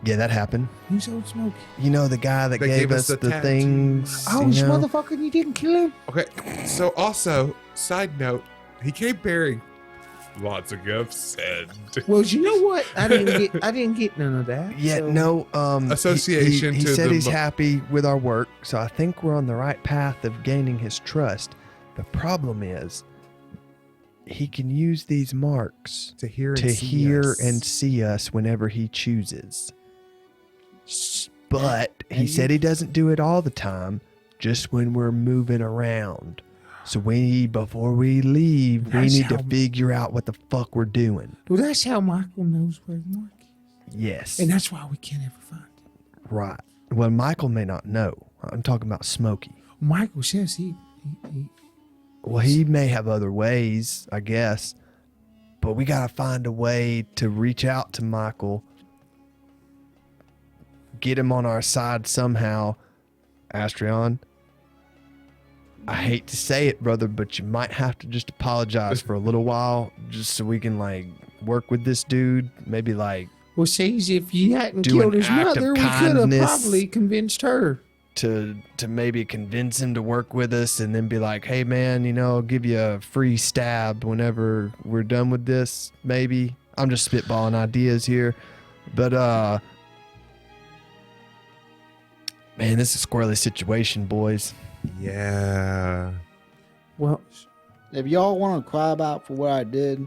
Yeah, that happened. Who's Old Smokey? You know, the guy that gave us the tattoo. things. Oh, you this know? motherfucker! And you didn't kill him? Okay. So also, side note, he came bearing lots of gifts and Well, you know what? I didn't get none of that. Yeah, so- no. Association He to said the he's mo- happy with our work, so I think we're on the right path of gaining his trust. The problem is, he can use these marks to hear and to see hear us. and see us whenever he chooses. But he And said he doesn't do it all the time, just when we're moving around. So before we leave, we That's need to how- figure out what the fuck we're doing. Well, that's how Michael knows where the mark is, Yes. and that's why we can't ever find him. Right. Well, Michael may not know. I'm talking about Smokey. Michael says he Well, he may have other ways, I guess. But we got to find a way to reach out to Michael, get him on our side somehow. Astrion, I hate to say it, brother, but you might have to just apologize for a little while just so we can, like, work with this dude. Maybe, like, Well, see, if you hadn't Do killed an his act of mother, we could have kindness. probably convinced her. to maybe convince him to work with us and then be like, hey, man, I'll give you a free stab whenever we're done with this, maybe. I'm just spitballing ideas here. But, man, this is a squirrely situation, boys. Yeah. Well, If y'all want to cry about for what I did,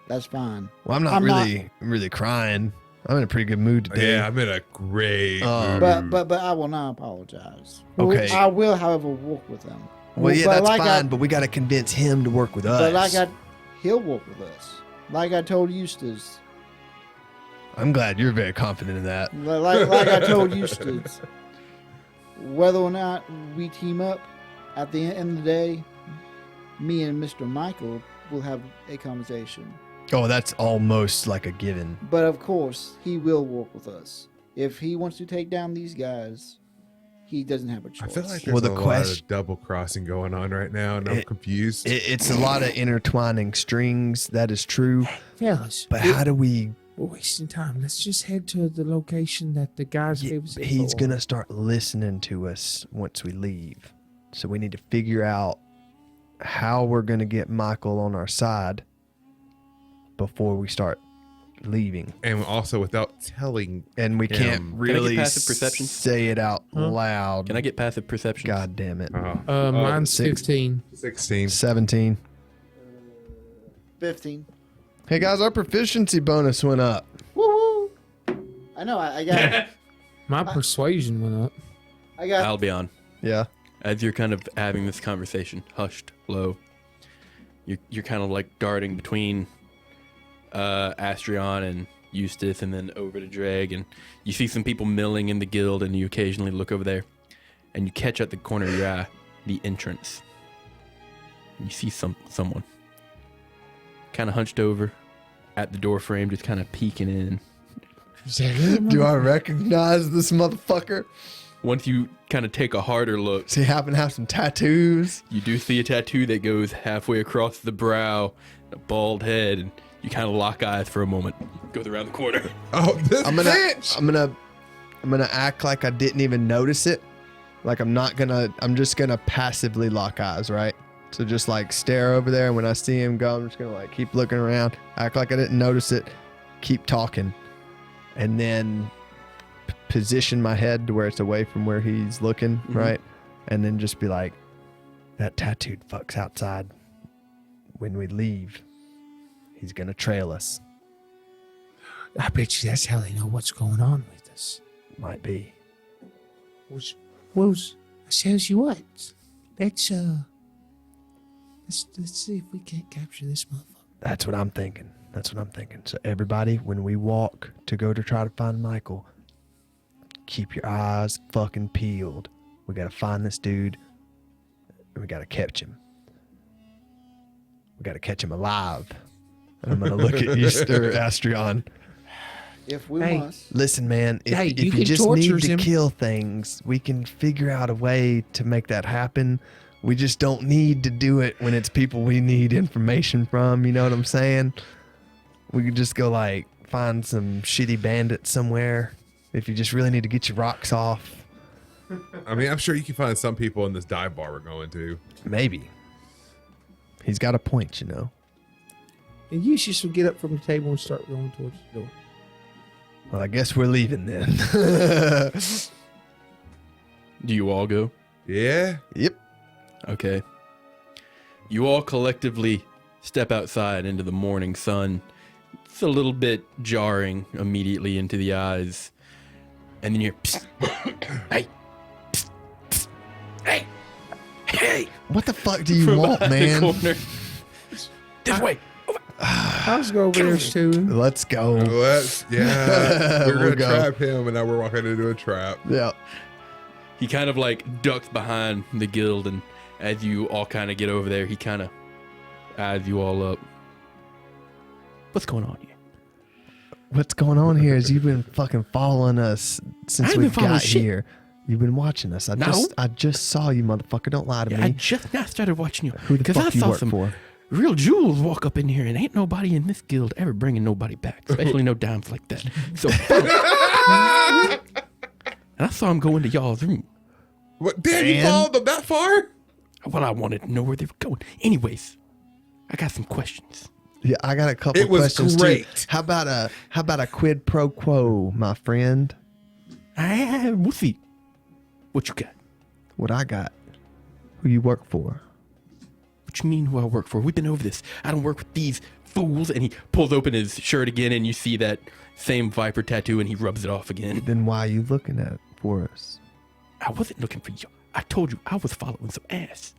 that's fine. Well, I'm not I'm not- really crying. I'm in a pretty good mood today. Yeah, I'm in a great Um, mood. But I will not apologize. Okay. I will, however, work with them. Well, yeah, but that's like fine, but we got to convince him to work with us. But he'll work with us. Like I told Eustace. I'm glad you're very confident in that. Like I told Eustace. Whether or not we team up, at the end of the day, me and Mr. Michael will have a conversation. Oh, that's almost like a given. But of course, he will work with us. If he wants to take down these guys, he doesn't have a I choice. feel like Well, there's the a lot question- of double crossing going on right now, and I'm confused. It's a lot of intertwining strings. That is true. fellas, But how do we? we're wasting time. Let's just head to the location that the guys gave us. He's info gonna on. start listening to us once we leave. So we need to figure out how we're gonna get Michael on our side before we start leaving. And also without telling. And we Him. can't Can I get really passive perception? say it out loud. Can I get passive perception? God damn it. Mine's 16. 15. 17. 15. Hey guys, our proficiency bonus went up. Woo woo! I know. I got. My persuasion went up. I got. Albion, Yeah. as you're kind of having this conversation, hushed, low, you're kind of like darting between Astrion and Eustace and then over to Dreg, and you see some people milling in the guild, and you occasionally look over there, and you catch at the corner of your eye the entrance. And you see someone kind of hunched over at the door frame, just kind of peeking in. Do I recognize this motherfucker? once you kind of take a harder look, Does he happen to have some tattoos? you do see a tattoo that goes halfway across the brow, a bald head, and you kind of lock eyes for a moment. Goes around the corner. Oh, this I'm gonna, bitch! I'm gonna act like I didn't even notice it. Like I'm just gonna passively lock eyes, right? So just like stare over there, and when I see him go, I'm just gonna like keep looking around, act like I didn't notice it, keep talking, and then position my head to where it's away from where he's looking, right? And then just be like, that tattooed fuck's outside. When we leave, he's gonna trail us. I bet you that's how they know what's going on with us. Might be. Well, I tells you what. Let's see if we can't capture this motherfucker. That's what I'm thinking. So everybody, when we walk to go to try to find Michael, keep your eyes fucking peeled. We gotta find this dude, and we gotta catch him. We gotta catch him alive. And I'm gonna look at you, Astrion. If we Hey. must. Listen, man, if, Hey, if you you can just torture need to him. kill things, we can figure out a way to make that happen. We just don't need to do it when it's people we need information from. You know what I'm saying? We could just go like find some shitty bandit somewhere. If you just really need to get your rocks off, I mean, I'm sure you can find some people in this dive bar we're going to. maybe. He's got a point, you know. And you should get up from the table and start going towards the door. Well, I guess we're leaving then. Do you all go? Yeah. Yep. Okay. You all collectively step outside into the morning sun. It's a little bit jarring immediately into the eyes. And then you're, psst, hey, psst, psst, hey, hey. What the fuck do you From want, behind the man? corner. This way. I was go over there too. Let's go. Yeah. We're We'll going to go. trap him, and now we're walking into a trap. Yeah. He kind of like ducks behind the guild, and as you all kind of get over there, he kind of eyes you all up. What's going on here? What's going on here is you've been fucking following us since I ain't we been following got shit. here. You've been watching us. No. I just saw you, motherfucker. Don't lie to Yeah, I me. just now started watching you. Who the 'cause I fuck you saw work some for? real jewels walk up in here, and ain't nobody in this guild ever bringing nobody back, especially no dimes like that. So, and I saw him go into y'all's room. What? Damn, you And? followed them that far? Well, I wanted to know where they were going. Anyways, I got some questions. Yeah, I got a couple It was questions great. too. How about a quid pro quo, my friend? We'll see. What you got? What I got? Who you work for? What you mean who I work for? We've been over this. I don't work with these fools. And he pulls open his shirt again, and you see that same viper tattoo, and he rubs it off again. Then why are you looking at it for us? I wasn't looking for you. I told you I was following some ass.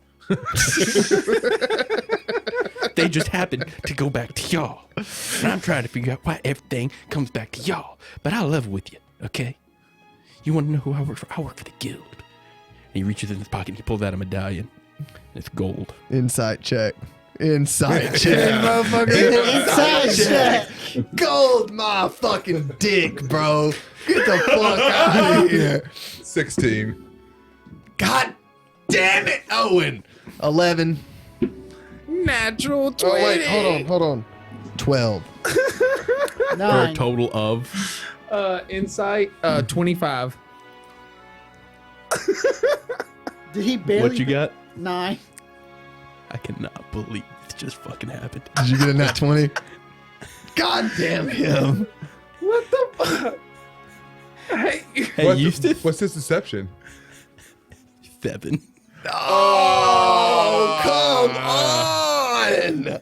They just happened to go back to y'all. And I'm trying to figure out why everything comes back to y'all. But I'll level with you, okay? You want to know who I work for? I work for the guild. And he reaches in his pocket and he pulls out a medallion. It's gold. Insight check. Insight check, motherfucker. Inside check. Gold, my fucking dick, bro. Get the fuck out of here. 16. God damn it, Owen. 11. Natural 20. Oh, wait, hold on. 12. For a 9. total of... Insight 25. Did he barely? What you got? 9. I cannot believe this just fucking happened. Did you get a nat 20? God damn him. What the fuck? Hey, Hey, Eustace? What's his deception? 7. Oh, come on.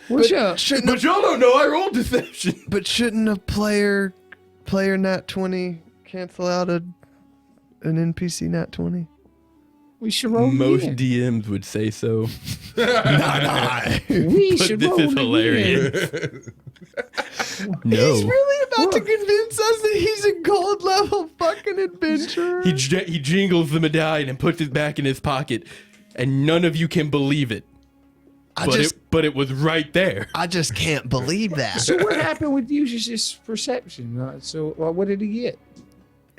what's up? But y'all don't know I rolled deception. But shouldn't a player nat 20 cancel out an NPC nat 20? We should roll Most again. DMs would say so. We But should this roll is again. hilarious. No. He's really about to convince us that he's a gold level fucking adventurer. He jingles the medallion and puts it back in his pocket, and none of you can believe it. But it was right there. I just can't believe that. So what happened with Eustace's perception? What did he get?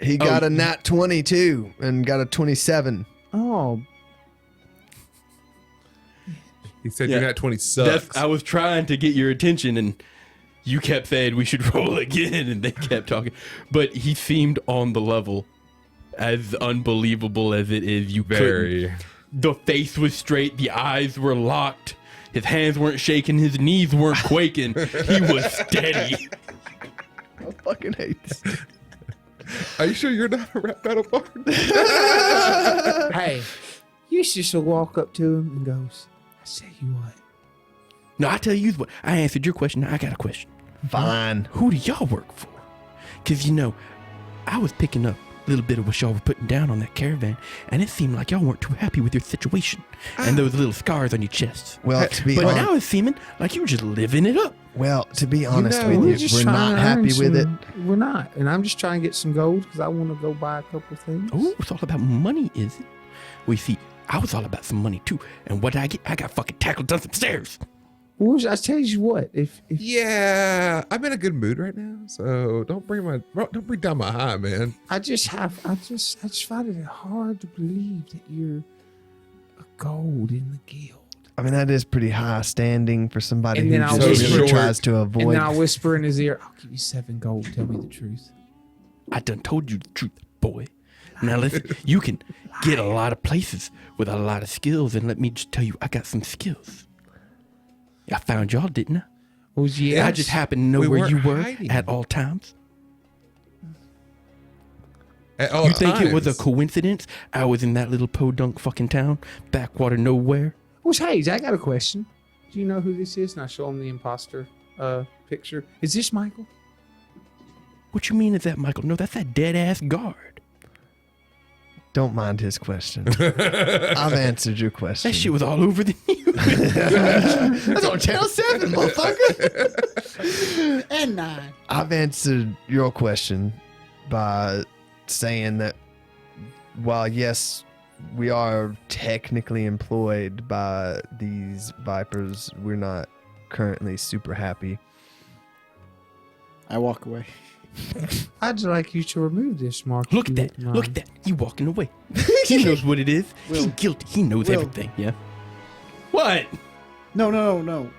He got a nat 22 and got a 27. Oh, He said Yeah. your nat 20 sucks. I was trying to get your attention, and you kept saying we should roll again, and they kept talking. But he seemed on the level, as unbelievable as it is. You couldn't. Very. The face was straight, the eyes were locked, his hands weren't shaking, his knees weren't quaking. He was steady. I fucking hate this. Are you sure you're not a rap battle bard? hey, you just walk up to him and goes, "I tell you what." No, I tell you what, I answered your question. Now I got a question. Fine. Who do y'all work for? Because, you know, I was picking up a little bit of what y'all were putting down on that caravan, and it seemed like y'all weren't too happy with your situation and those little scars on your chests. Well, to be But honest, now it's seeming like you were just living it up. honest know, with We're you, just we're trying not to happy earn with it. We're not, and I'm just trying to get some gold because I want to go buy a couple things. Oh, it's all about money, is it? Well, you see, I was all about some money too. And what did I get? I got fucking tackled down some stairs. Well, I tell you what, if Yeah, I'm in a good mood right now, so don't bring down my high, man. I just find it hard to believe that you're a gold in the guild. I mean, that is pretty high standing for somebody And who then I'll just whisper- really tries to And avoid. then I'll whisper in his ear, "I'll give you 7 gold. Tell me the truth." I done told you the truth, boy. Now listen, you can get a lot of places with a lot of skills, and let me just tell you, I got some skills. I found y'all, didn't I? Well, yes. I just happened to know We where you weren't were hiding. at all times. At all You think it was a times. coincidence? I was in that little podunk fucking town, backwater nowhere. Well, Hayes, I got a question. Do you know who this is? And I show him the imposter picture. Is this Michael? What you mean is that, Michael? No, that's that dead ass guard. Don't mind his question. I've answered your question. That shit was all over the news. That's on Channel 7, motherfucker. And 9. I've answered your question by saying that while, yes, we are technically employed by these Vipers, we're not currently super happy. I walk away. I'd like you to remove this mark. Look if at you that. wouldn't Look at mind. that. He walking away. He knows what it is. He's Will. guilty. He knows Will. everything. Yeah. What? No.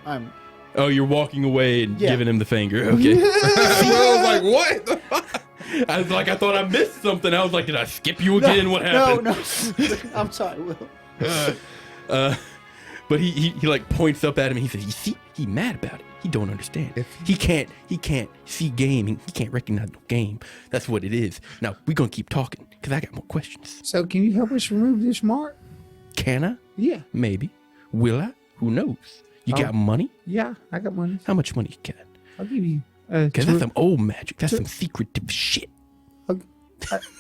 I'm. Oh, you're walking away and Yeah. giving him the finger. Okay. I was like, what? the fuck? I was like, I thought I missed something. I was like, did I skip you again? What happened? No. I'm sorry, Will. But he like points up at him and he says, "You see, he mad about it. He don't understand. He can't see game. He can't recognize no game. That's what it is. Now we gonna keep talking because I got more questions. So, can you help us remove this mark? Can I? Yeah. Maybe. Will I? Who knows? You Oh. got money? Yeah, I got money. How much money you got? I'll give you. Because that's some old magic. That's some secretive shit.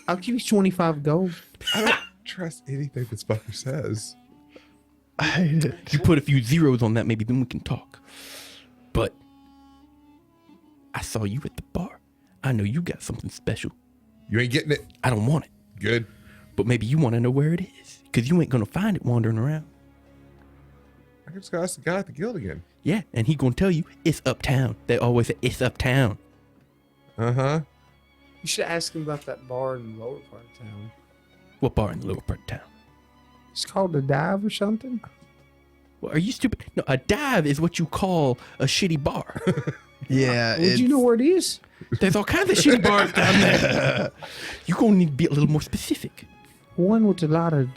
I'll give you 25 gold. I don't trust anything this fucker says. I hate it. You put a few zeros on that, maybe then we can talk. But I saw you at the bar. I know you got something special. You ain't getting it. I don't want it. Good. But maybe you want to know where it is. Because you ain't going to find it wandering around. I just got the guy at the guild again. Yeah, and he going to tell you it's uptown. They always say it's uptown. Uh-huh. You should ask him about that bar in the lower part of town. What bar in the lower part of town? It's called the Dive or something. Well, are you stupid? No, a dive is what you call a shitty bar. Yeah. Would you know where it is? There's all kinds of shitty bars down there. You're going to need to be a little more specific. One with a lot of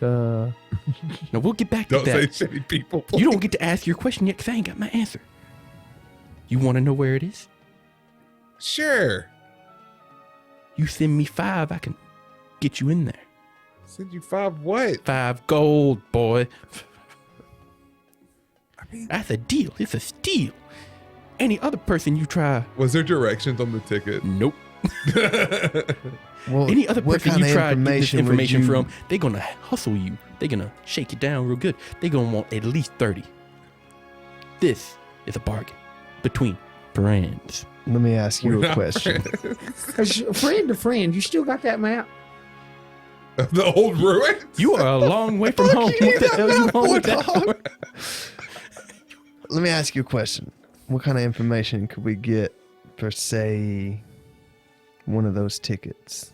Now, we'll get back to Don't that. say shitty people. You don't get to ask your question yet because I ain't got my answer. You want to know where it is? Sure. You send me 5, I can get you in there. Send you 5 what? 5 gold, boy. I mean, That's a deal. It's a steal. Any other person you try, was there directions on the ticket? nope. Well, Any other what person kind you of try to get this would information you- from, they're going to hustle you. They're going to shake you down real good. They're going to want at least 30. This is a bargain between friends. Let me ask you We're a not question. Cause friend to friend, you still got that map. The old ruins? You are a long way from home. What the hell you want with that? dog. Let me ask you a question. What kind of information could we get for, say, one of those tickets?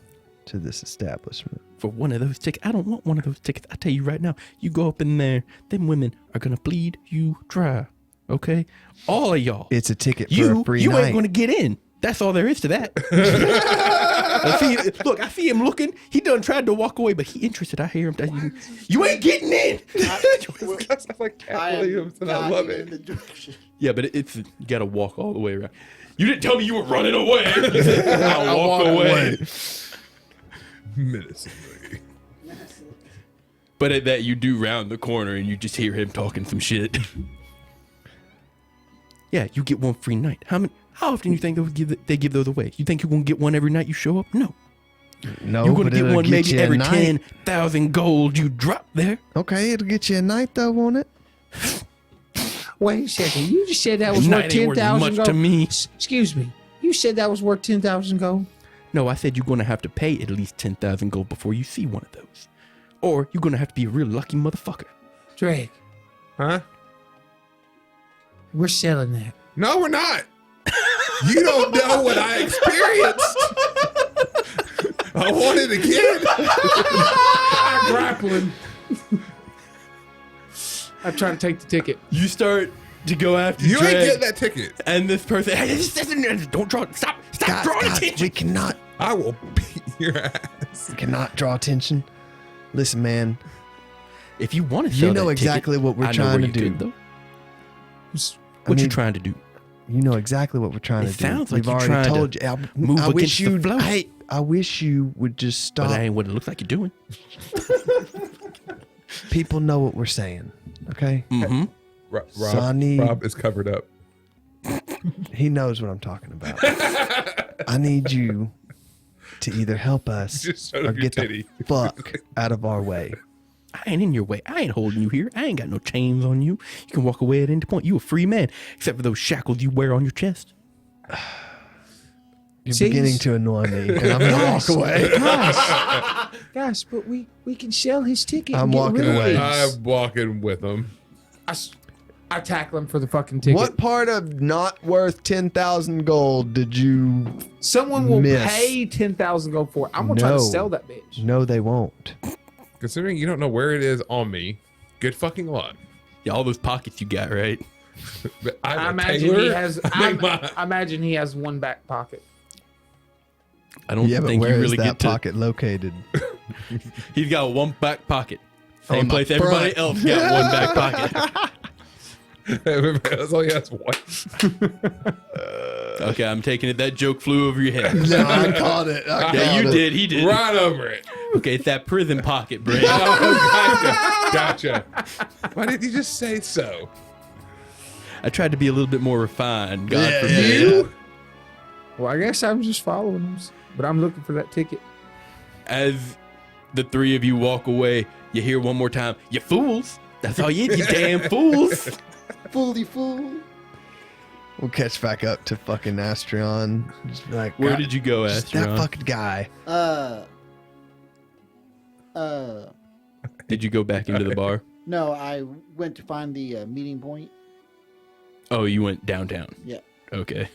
to this establishment. For one of those tickets. I don't want one of those tickets. I tell you right now, you go up in there, them women are going to bleed you dry. Okay? All of y'all. It's a ticket for a free you night. ain't going to get in. That's all there is to that. I see him looking. He done tried to walk away, but he interested. I hear him. You ain't getting in. That's like Cat Williams, and I love it. Yeah, but it's you got to walk all the way around. You didn't tell me you were running away. You said, I'll walk away. Menacingly. But at that, you do round the corner and you just hear him talking some shit. Yeah, you get one free night. How often you think they give those away? You think you're gonna get one every night you show up? No. No, You're gonna but get it'll one get maybe you a every night. 10,000 gold you drop there. Okay, it'll get you a night though, won't it? Wait a second. You just said that was Night worth ain't worth 10,000 much gold. to me. Excuse me. You said that was worth 10,000 gold. No, I said you're gonna have to pay at least 10,000 gold before you see one of those, or you're gonna have to be a real lucky motherfucker. Drake, Huh? we're selling that. No, we're not. You don't know what I experienced. I want it again. I'm grappling. I'm trying to take the ticket. You start to go after You ain't Dreg, getting that ticket. and this person, don't draw. Stop drawing attention. we cannot I will beat your ass. draw attention. Listen, man, If you want to sell you know that exactly ticket, what we're I know trying where to you do. could, though. I What you mean, trying to do? You know exactly what we're trying It to do. sounds like We've you're already trying to told you. move I wish against the you. flow. Hey, I wish you would just But stop. that ain't what it looks like you're doing. People know what we're saying. Okay, Mm-hmm. Sonny. Rob is covered up. he knows what I'm talking about. I need you to either help us Just showed or up your get titty. the fuck out of our way. I ain't in your way. I ain't holding you here. I ain't got no chains on you. You can walk away at any point. You a free man, except for those shackles you wear on your chest. You're See? beginning to annoy me, and I'm gonna walk away. Guys, but we can sell his ticket. I'm and get walking rid of away. these. I'm walking with him. I tackle him for the fucking ticket. What part of not worth 10,000 gold did you? Someone will Miss. pay 10,000 gold for it. I'm gonna try to No. sell that bitch. No, they won't. Considering you don't know where it is on me, good fucking luck. Yeah, all those pockets you got, right? But I I'm a imagine tailor. he has. I make my- I imagine he has one back pocket. I don't Yeah, but think where you is really that get to. pocket located? He's got one back pocket. On Same the place everybody front. else got one back pocket. Everybody else only has one. Okay, I'm taking it. That joke flew over your head. No, I caught it. Yeah, you did. He did. Right over it. Okay, it's that prison pocket, Brad. Oh, gotcha. Why didn't you just say so? I tried to be a little bit more refined. God Yeah, forbid. you? Well, I guess I'm just following him, but I'm looking for that ticket. As the three of you walk away, you hear one more time, "You fools! That's all you damn fools!" Fully fool. We'll catch back up to fucking Astrion. Just be like, Where God, did you go, just that Astron? fucking guy. Did you go back into the bar? No, I went to find the meeting point. Oh, you went downtown. Yeah. Okay.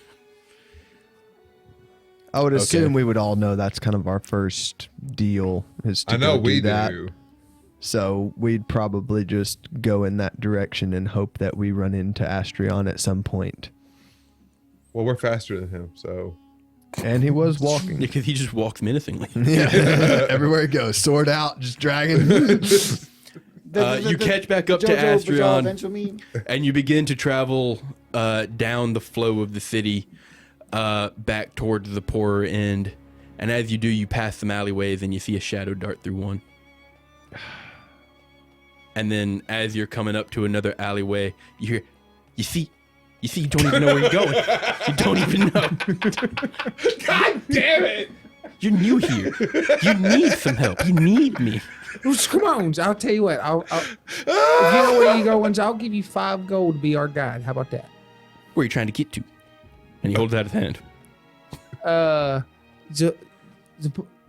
I would assume Okay. we would all know that's kind of our first deal is to I know go we do that. do. So we'd probably just go in that direction and hope that we run into Astrion at some point. Well, we're faster than him, so And he was walking. Because he just walks menacingly. Yeah. Everywhere he goes, sword out, just dragging. You catch back up to JoJo Bizarre Astrion, Adventure meme. and you begin to travel down the flow of the city back towards the poorer end. And as you do, you pass some alleyways and you see a shadow dart through one. And then as you're coming up to another alleyway, you hear, you see, you don't even know where you're going. You don't even know. God damn it! You're new here. You need some help. You need me. Come on, I'll tell you what. If you know where you going, I'll give you 5 gold to be our guide. How about that? Where are you trying to get to? And he holds out his hand. The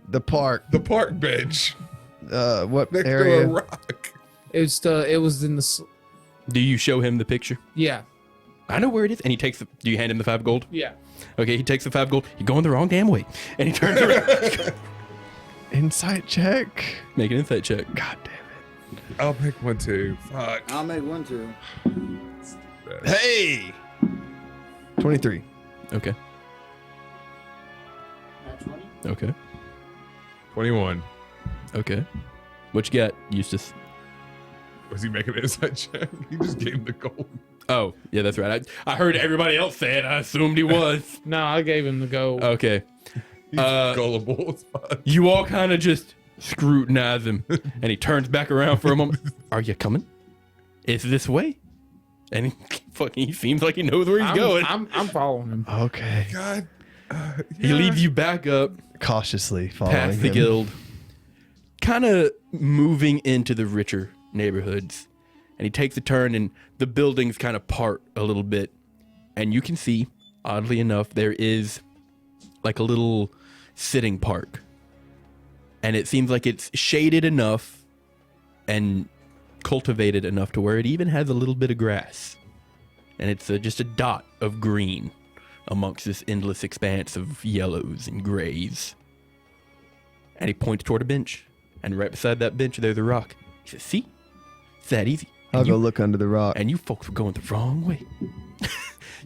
The park. The park bench What next area? to a rock. it was in the Do you show him the picture? yeah. I know where it is. And he takes the, do you hand him the 5 gold? Yeah. Okay, he takes the 5 gold. You're going the wrong damn way. And he turns around. Insight check. Make an insight check. God damn I'll make one too. Fuck. I'll make one too. it. Hey! 23. Okay. Nat 20. Okay. 21. Okay. What you got, Eustace? Was he making an inside check? He just gave him the gold. Oh, yeah, that's right. I heard everybody else say it. I assumed he was. No, I gave him the gold. Okay. He's gullible as fuck. You all kind of just scrutinize him, and he turns back around for a moment. Are you coming? It's this way. And he seems like he knows where he's going. I'm following him. Okay. God. He leads you back up Cautiously following past the him. guild, kind of moving into the richer neighborhoods. And he takes a turn, and the buildings kind of part a little bit. And you can see, oddly enough, there is like a little sitting park. And it seems like it's shaded enough and cultivated enough to where it even has a little bit of grass. And it's just a dot of green amongst this endless expanse of yellows and grays. And he points toward a bench. And right beside that bench, there's a rock. He says, see? It's that easy. I'll And go you- look under the rock. And you folks were going the wrong way.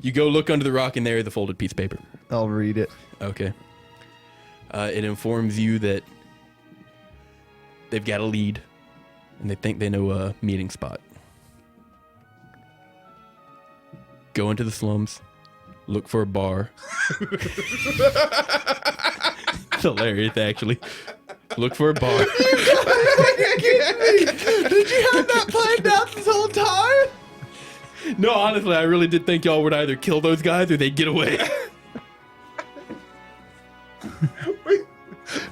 You go look under the rock, and there is a folded piece of paper. I'll read it. Okay. It informs you that they've got a lead, and they think they know a meeting spot. Go into the slums, look for a bar. It's hilarious, actually. Look for a bar. Did you have that planned out this whole time? No, honestly, I really did think y'all would either kill those guys or they'd get away.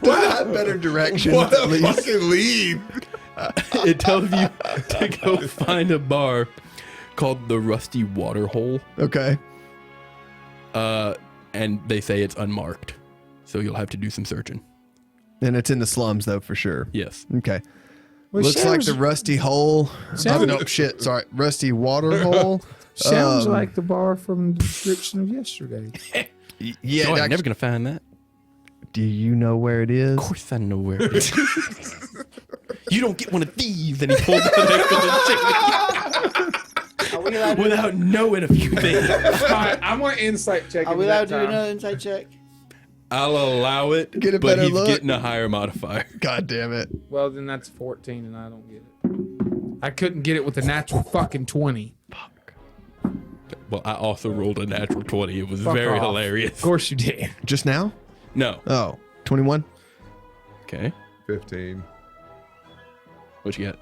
Does it have better directions What at a least? fucking lead. It tells you to go find a bar called the Rusty Water Hole. Okay. And they say it's unmarked. So you'll have to do some searching. And it's in the slums, though, for sure. Yes. Okay. Well, Looks like sounds- the rusty hole. Sounds- Oh, no, shit. Sorry. Rusty water hole. Sounds Um, like the bar from the description of yesterday. Yeah. No, I'm act- never going to find that. Do you know where it is? Of course I know where it is. You don't get one of these. And he pulls out an Are we allowed to, without knowing a few things. All right, I'm going to insight check. are him we allowed that to do time. another insight check? I'll allow it, Get a but better he's look. getting a higher modifier. God damn it. Well, then that's 14, and I don't get it. I couldn't get it with a natural fucking 20. Well, I also rolled a natural 20. It was Fuck very off. hilarious. Of course you did. Just now? No. Oh, 21? Okay. 15. What you got?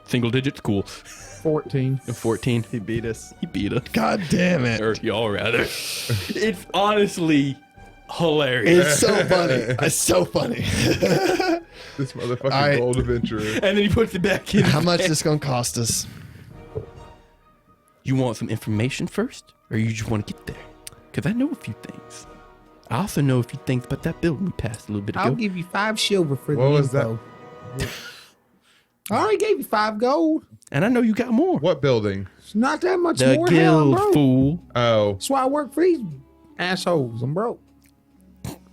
Single digits? Cool. 14. 14. He beat us. He beat us. God damn it. Or y'all, rather. It's honestly hilarious. It's so funny. It's so funny. This motherfucking All right. gold adventurer. And then he puts it back in. How much is this going to cost us? You want some information first? Or you just want to get there? Because I know a few things. I also know a few things about that building we passed a little bit ago. I'll give you 5 silver for What the was info. I already gave you 5 gold. And I know you got more. What building? It's not that much The more. Hell, I'm guild, broke. fool. Oh. That's why I work for these assholes. I'm broke.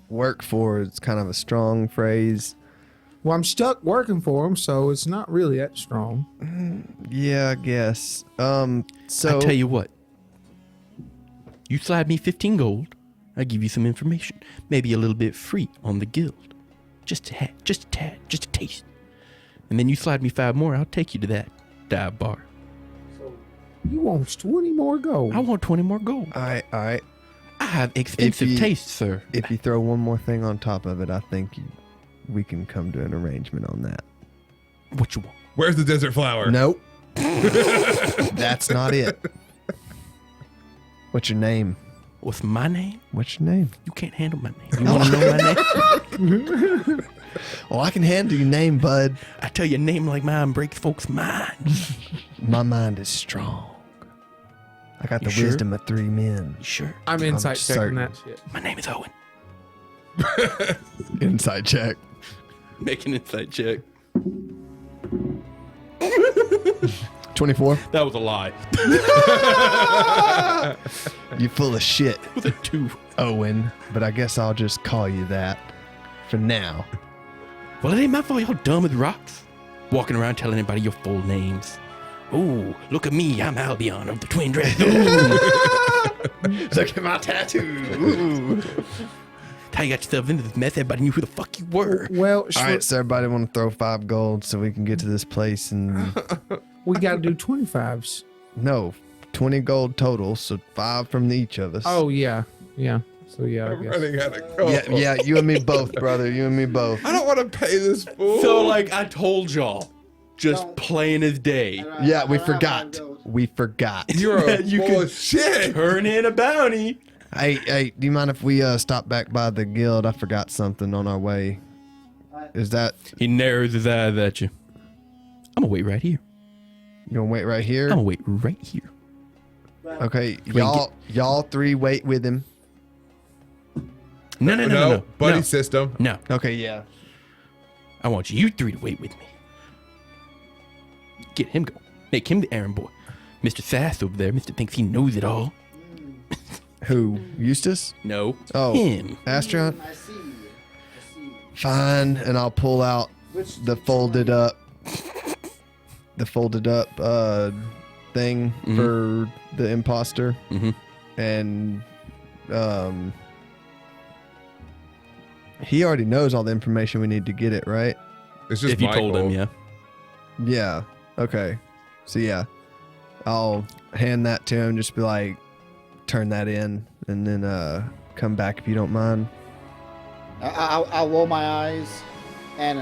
Work for it's kind of a strong phrase. Well, I'm stuck working for them, so it's not really that strong. Yeah, I guess. So I tell you what. You slide me 15 gold, I'll give you some information. Maybe a little bit free on the guild. Just a hat, just a tad, just a taste. And then you slide me 5 more, I'll take you to that dive bar. You want 20 more gold? I want 20 more gold. all right. I have expensive you- taste, sir. If you throw one more thing on top of it, I think we can come to an arrangement on that. What you want? Where's the desert flower? Nope. That's not it. What's your name? What's my name? What's your name? You can't handle my name. You want to know my name? Oh, I can handle your name, bud. I tell you, a name like mine breaks folks' minds. My mind is strong. I got You the sure? wisdom of 3 men. You sure? I'm insight checking certain. that shit. My name is Owen. Inside check. Make an insight check. 24. That was a lie. You full of shit, It was a 2. Owen. But I guess I'll just call you that. for now. Well, it ain't my fault y'all dumb as rocks. Walking around telling everybody your full names. Oh, look at me. I'm Albion of the Twin Dragons. Look at my tattoo. How you got yourself into this mess? Everybody knew who the fuck you were. Well, All right, so everybody want to throw 5 gold so we can get to this place and we got to do 25s. no, 20 gold total, so 5 from each of us. Oh, yeah. Yeah. So, yeah, I I'm guess. running out of gold. yeah, you and me both, brother. You and me both. I don't want to pay this fool. So, like, I told y'all, just Don't. plain as day. Yeah, we I don't have forgot. 5 gold. We forgot. You're a You full can of shit. Turn in a bounty. Hey, do you mind if we stop back by the guild? I forgot something on our way. Is that He narrows his eyes at you. I'm gonna wait right here. you gonna wait right here? I'm gonna wait right here. Okay, Wait, y'all 3 wait with him. No. Buddy No. system. No. Okay, yeah. I want you 3 to wait with me. Get him going. Make him the errand boy. Mr. Sass over there, Mr. thinks he knows it all. Who? Eustace? No. Oh. Him. Astron? I see you. I see you. Fine, and I'll pull out Which the folded up thing Mhm. for the imposter Mhm. and he already knows all the information we need to get it, right? It's just If you Michael. told him, yeah. Yeah. Okay. So yeah, I'll hand that to him. Just be like, turn that in, and then come back if you don't mind. I'll roll my eyes and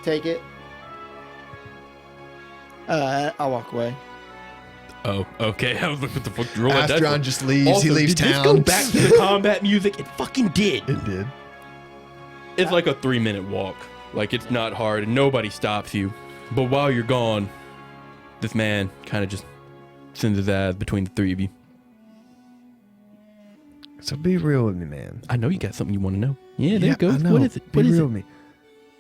take it. I'll walk away. Oh, okay. I was like, what the fuck? Roll that dice Astron for? just leaves. Also, he leaves did town. this go back to the combat music? It fucking did. It did. It's like a 3-minute walk. Like, it's not hard, and nobody stops you. But while you're gone, this man kind of just sends his eyes between the 3 of you. So be real with me, man. I know you got something you want to know. Yeah, there you go. I know. What is it? Be What is real it? with me.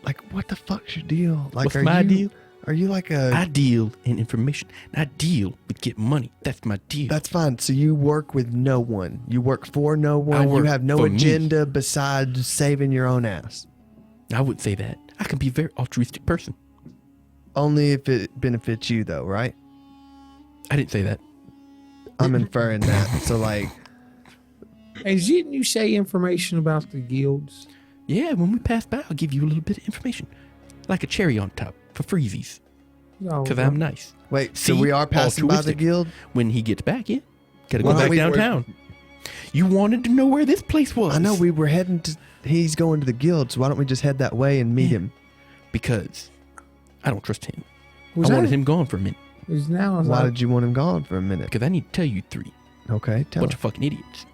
Like, what the fuck's your deal? Like, What's my deal? Are you like a? I deal in information. I deal with getting money. That's my deal. That's fine. So you work with no one. You work for no one. You work have no for me. agenda besides saving your own ass. I wouldn't say that. I can be a very altruistic person. Only if it benefits you, though, right? I didn't say that. I'm inferring that. So, like, Hey, didn't you say information about the guilds? Yeah, when we pass by, I'll give you a little bit of information. Like a cherry on top for freezies. No, Because I'm nice. wait. So See? we are passing by the Altruistic. guild. When he gets back, yeah. Gotta go Why don't back we- downtown. You wanted to know where this place was. I know we were heading to. He's going to the guild. So why don't we just head that way and meet him? Because I don't trust him. Was I wanted that- him gone for a minute. was now Why did you want him gone for a minute? Because I need to tell you 3. Okay, tell Bunch us. of fucking idiots.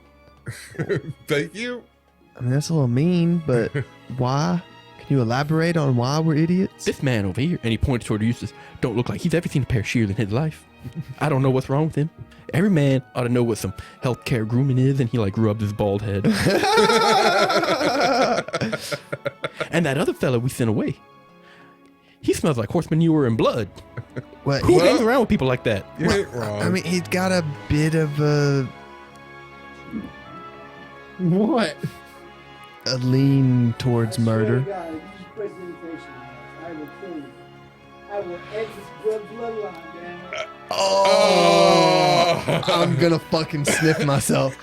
Thank you. I mean, that's a little mean, but why? Can you elaborate on why we're idiots? This man over here, and he pointed toward Eustace, don't look like he's ever seen a pair of shears in his life. I don't know what's wrong with him. Every man ought to know what some healthcare grooming is, and he like rubs his bald head. And that other fella we sent away, he smells like horse manure and blood. What? Who Well- hangs around with people like that? You ain't wrong. I mean, he's got a bit of What? a lean towards murder. God, if you press invitation, I will kill you. I will end this bloodline, damn it. Oh, I'm gonna fucking sniff myself.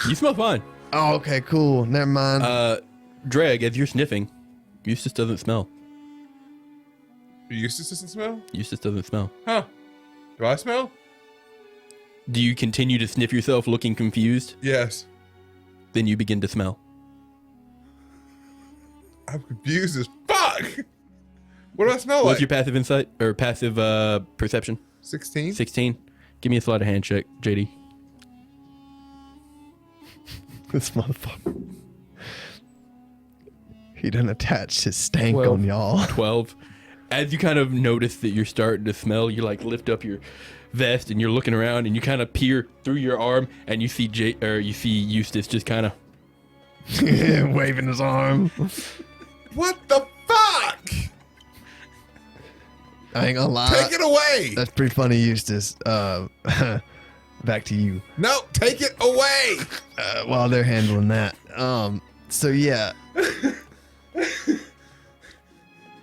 You smell fine. Oh, okay, cool. Never mind. Dreg, as you're sniffing, Eustace doesn't smell. Eustace doesn't smell? Eustace doesn't smell. Huh. Do I smell? Do you continue to sniff yourself looking confused? Yes. Then you begin to smell. I'm confused as fuck. What do I smell What's like? your passive insight or passive perception? 16? 16. Give me a sleight of hand check, JD. This motherfucker. He done attached his stank 12. on y'all. 12. As you kind of notice that you're starting to smell, you like lift up your vest and you're looking around and you kind of peer through your arm and you see Eustace just kind of Waving his arm. What the fuck? I ain't gonna lie. Take it away. That's pretty funny, Eustace. back to you. No, take it away. While they're handling that. So yeah. You've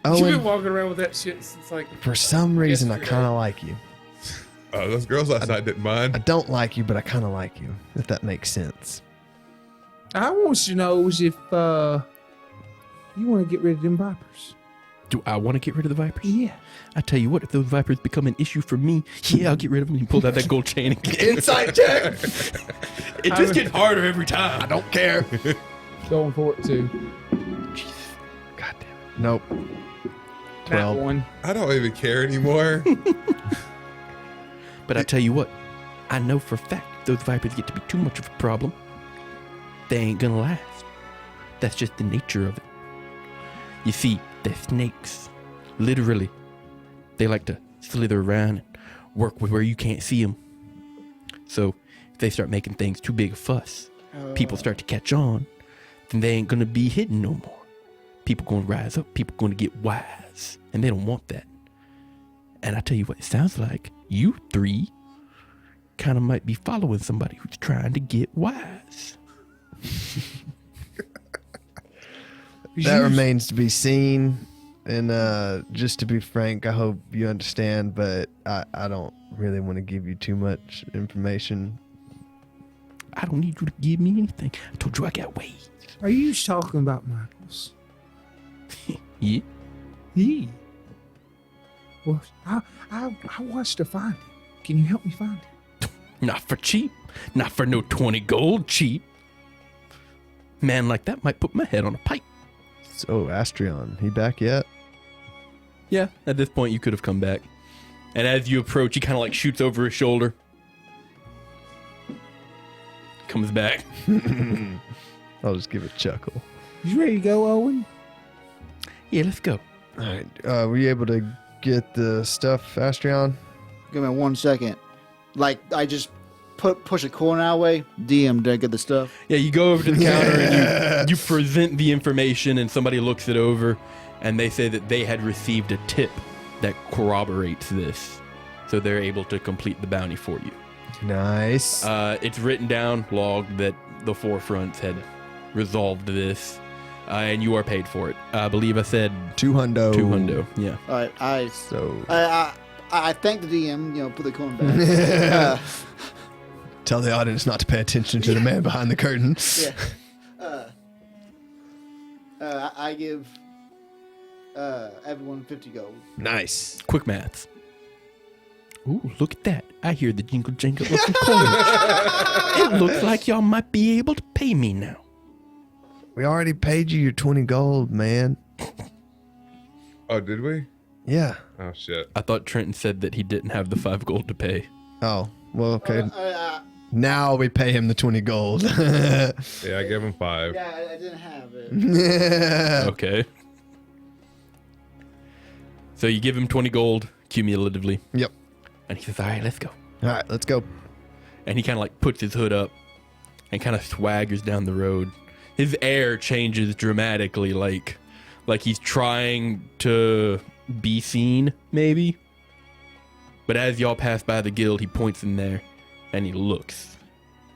Owen, been walking around with that shit since like. for some reason, I yesterday. kind of like you. Those girls last night didn't I mind. don't like you, but I kind of like you, if that makes sense. I want to know if you want to get rid of them vipers. Do I want to get rid of the vipers? Yeah. I tell you what, if those vipers become an issue for me, yeah, I'll get rid of them. He pulled out that gold chain again. Insight check. It just gets harder every time. I don't care. Going for it too. God damn it. Nope. That 12. one. I don't even care anymore. But I tell you what, I know for a fact if those vipers get to be too much of a problem, they ain't gonna last. That's just the nature of it. You see, they're snakes. Literally. They like to slither around and work with where you can't see them. So if they start making things too big a fuss, people start to catch on, then they ain't gonna be hidden no more. People gonna rise up, people gonna get wise, and they don't want that. And I tell you what, it sounds like you three kind of might be following somebody who's trying to get wise. That remains to be seen. And just to be frank, I hope you understand, but I don't really want to give you too much information. I don't need you to give me anything. I told you I got ways. Are you talking about Michaels? Yeah. Yeah. Well, I watched her find him. Can you help me find him? Not for cheap. Not for no 20 gold cheap. Man like that might put my head on a pike. So, Astrion, he back yet? Yeah, at this point you could have come back. And as you approach, he kind of like shoots over his shoulder. Comes back. I'll just give a chuckle. You ready to go, Owen? Yeah, let's go. All right. Were you able to get the stuff, Astrion? Give me 1 second. Like, I just push a corner our way. DM, did I get the stuff? Yeah, you go over to the counter and you present the information and somebody looks it over and they say that they had received a tip that corroborates this. So they're able to complete the bounty for you. Nice. It's written down, logged, that the Fourfronts had resolved this, and you are paid for it. I believe I said 200. 200. Yeah. All right, So, I thank the DM, put the coin back. tell the audience not to pay attention to the man behind the curtain. Yeah. I give everyone 50 gold. Nice. Quick maths. Ooh, look at that. I hear the jingle jangle of some coins. It looks like y'all might be able to pay me now. We already paid you your 20 gold, man. Oh, did we? Yeah. Oh, shit. I thought Trenton said that he didn't have the 5 gold to pay. Oh, well, okay. Now we pay him the 20 gold. Yeah, I gave him 5. Yeah, I didn't have it. Okay. So you give him 20 gold cumulatively. Yep. And he says, all right, let's go. All right, let's go. And he kind of like puts his hood up and kind of swaggers down the road. His air changes dramatically, like he's trying to be seen, maybe. But as y'all pass by the guild, he points in there and he looks.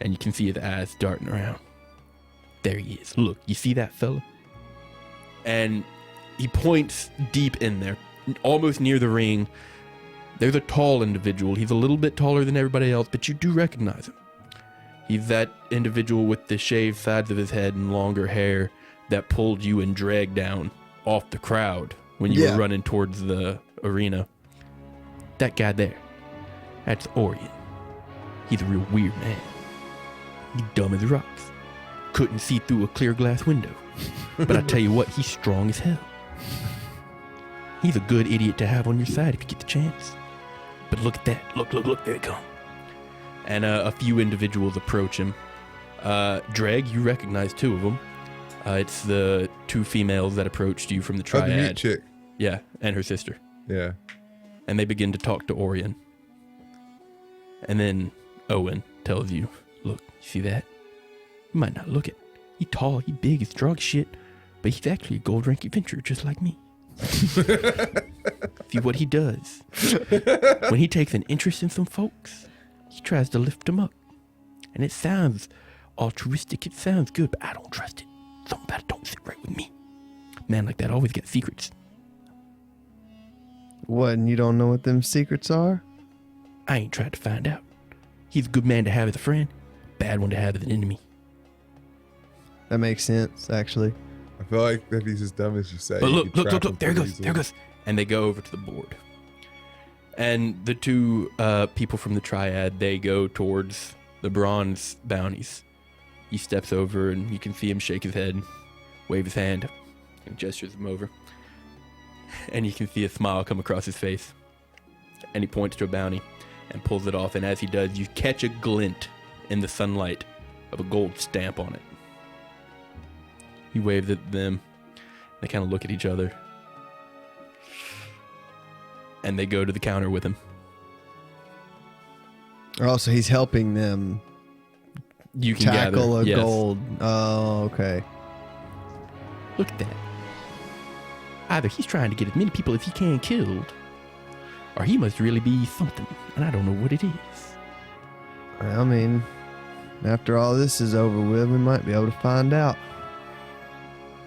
And you can see his eyes darting around. There he is. Look, you see that fella? And he points deep in there, almost near the ring. There's a tall individual. He's a little bit taller than everybody else, but you do recognize him. He's that individual with the shaved sides of his head and longer hair that pulled you and dragged down off the crowd when you were running towards the arena. That guy there, that's Orion. He's a real weird man. He's dumb as rocks. Couldn't see through a clear glass window. But I tell you what, he's strong as hell. He's a good idiot to have on your side if you get the chance. But look at that. Look, there they come. And a few individuals approach him. Dreg, you recognize 2 of them. It's the 2 females that approached you from the Oh, the meat triad. chick. Yeah, and her sister. Yeah. And they begin to talk to Orion. And then Owen tells you, look, you see that? You might not look it. He tall, he big, he's strong as shit, but he's actually a gold rank adventurer just like me. See what he does. When he takes an interest in some folks, he tries to lift him up. And it sounds altruistic, it sounds good, but I don't trust it. Something about it don't sit right with me. Man like that always gets secrets. What, and you don't know what them secrets are? I ain't tried to find out. He's a good man to have as a friend, bad one to have as an enemy. That makes sense, actually. I feel like if he's as dumb as you say. But you look, could look, trap look, him look, there he pretty goes, there he easily. goes. And they go over to the board. And the two people from the triad, they go towards the bronze bounties. He steps over and you can see him shake his head, wave his hand, and gestures them over. And you can see a smile come across his face. And he points to a bounty and pulls it off. And as he does, you catch a glint in the sunlight of a gold stamp on it. He waves at them. They kind of look at each other. And they go to the counter with him. Oh, so he's helping them You can tackle gather. a Yes. gold. Oh, okay. Look at that. Either he's trying to get as many people as he can killed, or he must really be something, and I don't know what it is. I mean, after all this is over with, we might be able to find out.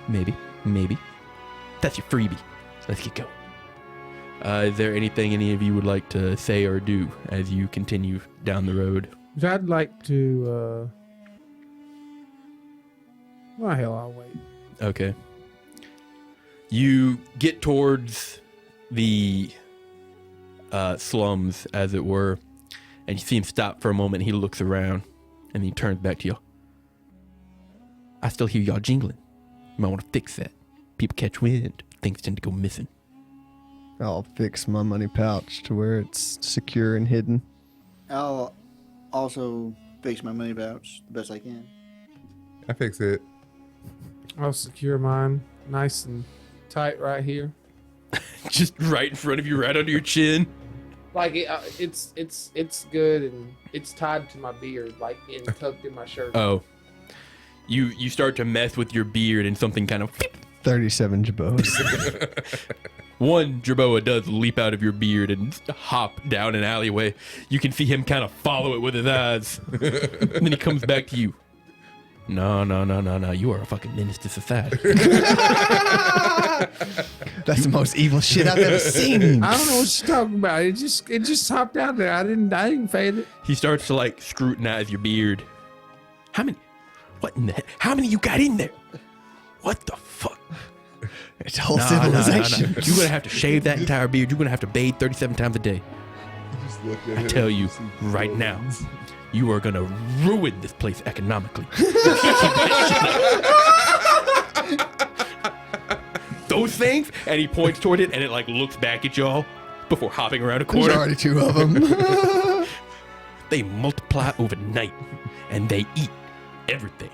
Maybe. That's your freebie. Let's get going. Is there anything any of you would like to say or do as you continue down the road? I'd like to. Well, hell, I'll wait. Okay. You get towards the slums, as it were, and you see him stop for a moment. He looks around, and he turns back to you. I still hear y'all jingling. You might want to fix that. People catch wind. Things tend to go missing. I'll fix my money pouch to where it's secure and hidden. I'll also fix my money pouch the best I can. I fix it. I'll secure mine nice and tight right here. Just right in front of you, right under your chin. Like it's good and it's tied to my beard, like tucked in my shirt. Oh. You start to mess with your beard, and something kind of... 37 jabos. One Jerboa does leap out of your beard and hop down an alleyway. You can see him kind of follow it with his eyes. And then he comes back to you. No. You are a fucking menace to society. That's the most evil shit I've ever seen. I don't know what you're talking about. It just hopped out there. I didn't fade it. He starts to like scrutinize your beard. How many? What in the heck? How many you got in there? What the fuck? It's a whole Nah. civilization. You're gonna have to shave that entire beard. You're gonna have to bathe 37 times a day. Just look at I him, tell you see right now, buildings. you are gonna ruin this place economically. Those things, and he points toward it, and it like looks back at y'all before hopping around a There's corner. already two of them. They multiply overnight, and they eat everything.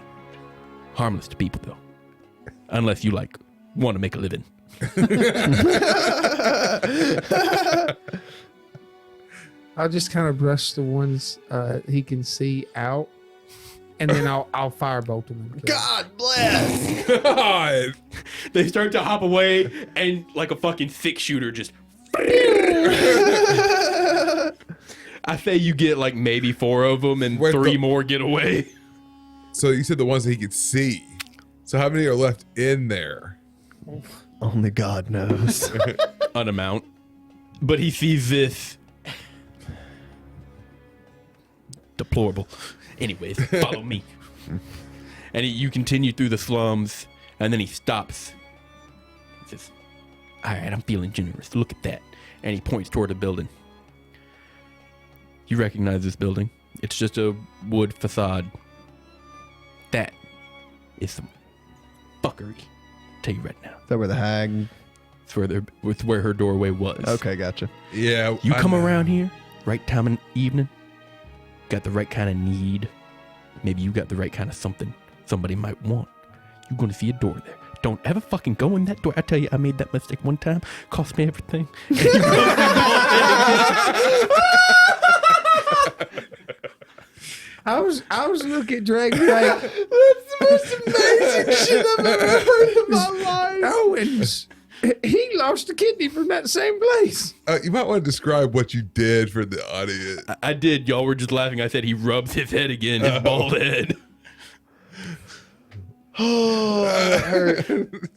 Harmless to people, though, unless you like want to make a living. I'll just kind of brush the ones he can see out, and then I'll firebolt them. God bless. God. They start to hop away, and like a fucking six shooter, just. I say you get like maybe 4 of them, and Wait, 3 the- more get away. So you said the ones that he could see. So how many are left in there? Only God knows. An amount, but he sees this. Deplorable. Anyways, follow me. And you continue through the slums, and then he stops. He says, "All right, I'm feeling generous. Look at that." And he points toward a building. You recognize this building? It's just a wood facade. That is some fuckery. Tell you right now. Is that where the hag? It's where her doorway was. Okay, gotcha. Yeah. You I come know. around here, right time in the evening, got the right kind of need. Maybe you got the right kind of something somebody might want. You're going to see a door there. Don't ever fucking go in that door. I tell you, I made that mistake one time. Cost me everything. I was looking at Dragon like That's the most amazing shit I've ever heard in my life. no, and He lost a kidney from that same place. You might want to describe what you did for the audience. I did. Y'all were just laughing. I said he rubs his head again, his bald head. Oh, that hurt.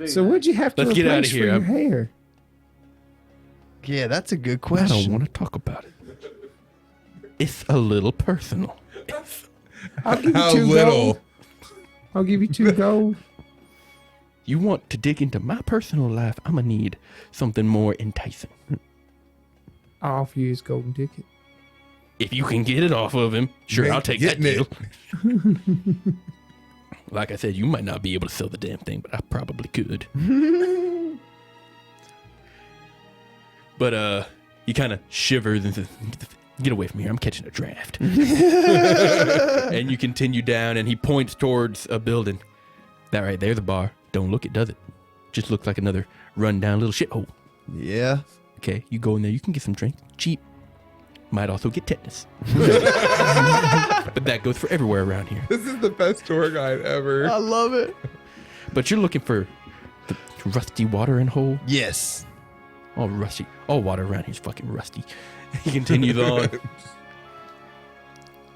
So what'd you have to Let's get replace outta for here. your hair? Yeah, that's a good I question. don't want to talk about it. It's a little personal. I'll give you How 2 little? gold. I'll give you 2 gold. You want to dig into my personal life, I'm going to need something more enticing. I'll offer you his golden ticket. If you can get it off of him, sure, You I'll ain't take that getting deal. Like I said, you might not be able to sell the damn thing, but I probably could. But he kind of shivers and says, "Get away from here, I'm catching a draft." And you continue down, and he points towards a building. That right there's a bar. Don't look it, does it? Just looks like another run-down little shithole. Yeah. Okay, you go in there, you can get some drink, cheap. Might also get tetanus. But that goes for everywhere around here. This is the best tour guide ever. I love it. But you're looking for the rusty watering hole. Yes. All rusty. All water around here's fucking rusty. He continues on.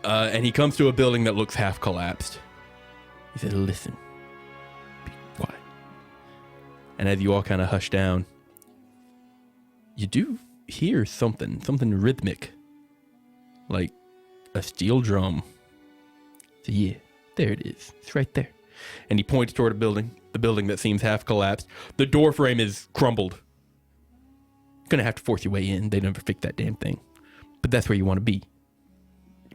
And he comes to a building that looks half collapsed. He says, "Listen. Be quiet." And as you all kind of hush down, you do hear something rhythmic. Like a steel drum. So yeah, there it is. It's right there. And he points toward a building, the building that seems half collapsed. The door frame is crumbled. Gonna have to force your way in. They never fix that damn thing. But that's where you want to be.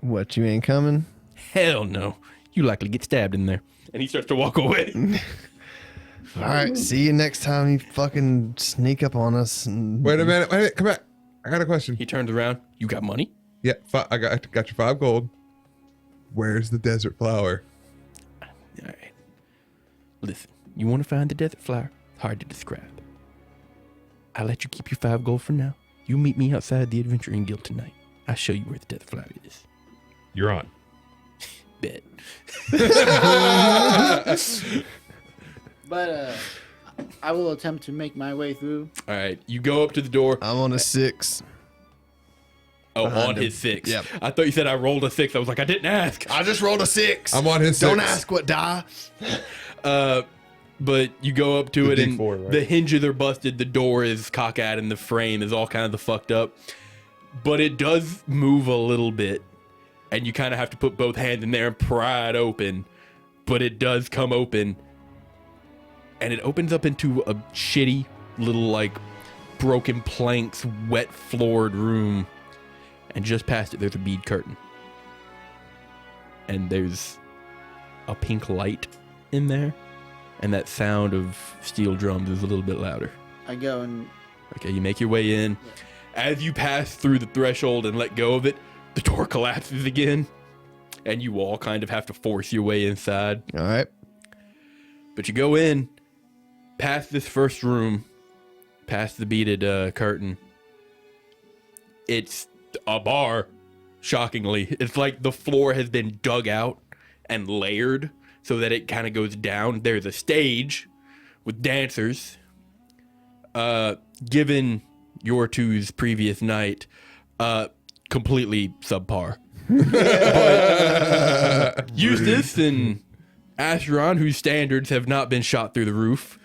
What, you ain't coming? Hell no. You likely get stabbed in there. And he starts to walk away. All right, see you next time you fucking sneak up on us. And Wait a minute. Come back. I got a question. He turns around. You got money? Yeah, I got your 5 gold. Where's the desert flower? All right. Listen, you want to find the desert flower? Hard to describe. I'll let you keep your 5 gold for now. You meet me outside the Adventuring Guild tonight. I'll show you where the desert flower is. You're on. Bet. But I will attempt to make my way through. All right. You go up to the door. I'm on a 6. Oh, behind on him. his 6. Yep. I thought you said I rolled a 6. I was like, I didn't ask. I just rolled a 6. I'm on his Don't 6. ask what die. But you go up to The it, and D4, right? the hinges are busted. The door is cockeyed, and the frame is all kind of fucked up. But it does move a little bit, and you kind of have to put both hands in there and pry it open. But it does come open, and it opens up into a shitty little, like, broken planks, wet floored room. And just past it, there's a bead curtain. And there's a pink light in there. And that sound of steel drums is a little bit louder. I go and Okay, you make your way in. As you pass through the threshold and let go of it, the door collapses again. And you all kind of have to force your way inside. All right. But you go in, past this first room, past the beaded curtain. It's a bar, shockingly. It's like the floor has been dug out and layered so that it kind of goes down. There's a stage with dancers. Given your two's previous night, completely subpar. But Eustace and Acheron, whose standards have not been shot through the roof,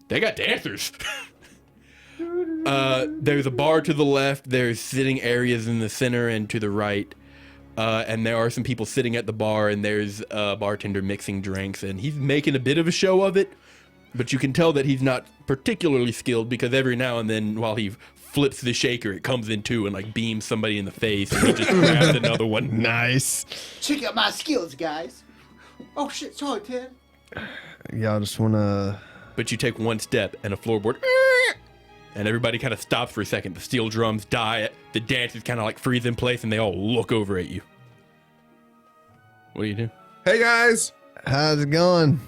they got dancers. There's a bar to the left. There's sitting areas in the center and to the right. And there are some people sitting at the bar, and there's a bartender mixing drinks, and he's making a bit of a show of it. But you can tell that he's not particularly skilled, because every now and then while he flips the shaker, it comes in two and like beams somebody in the face, and he just grabs another one. Nice. check out my skills, guys. Oh shit! Sorry, Ted. Y'all just want to... But you take one step and a floorboard, and everybody kind of stops for a second. The steel drums die. The dancers kind of like freeze in place, and they all look over at you. What do you do? Hey guys. How's it going?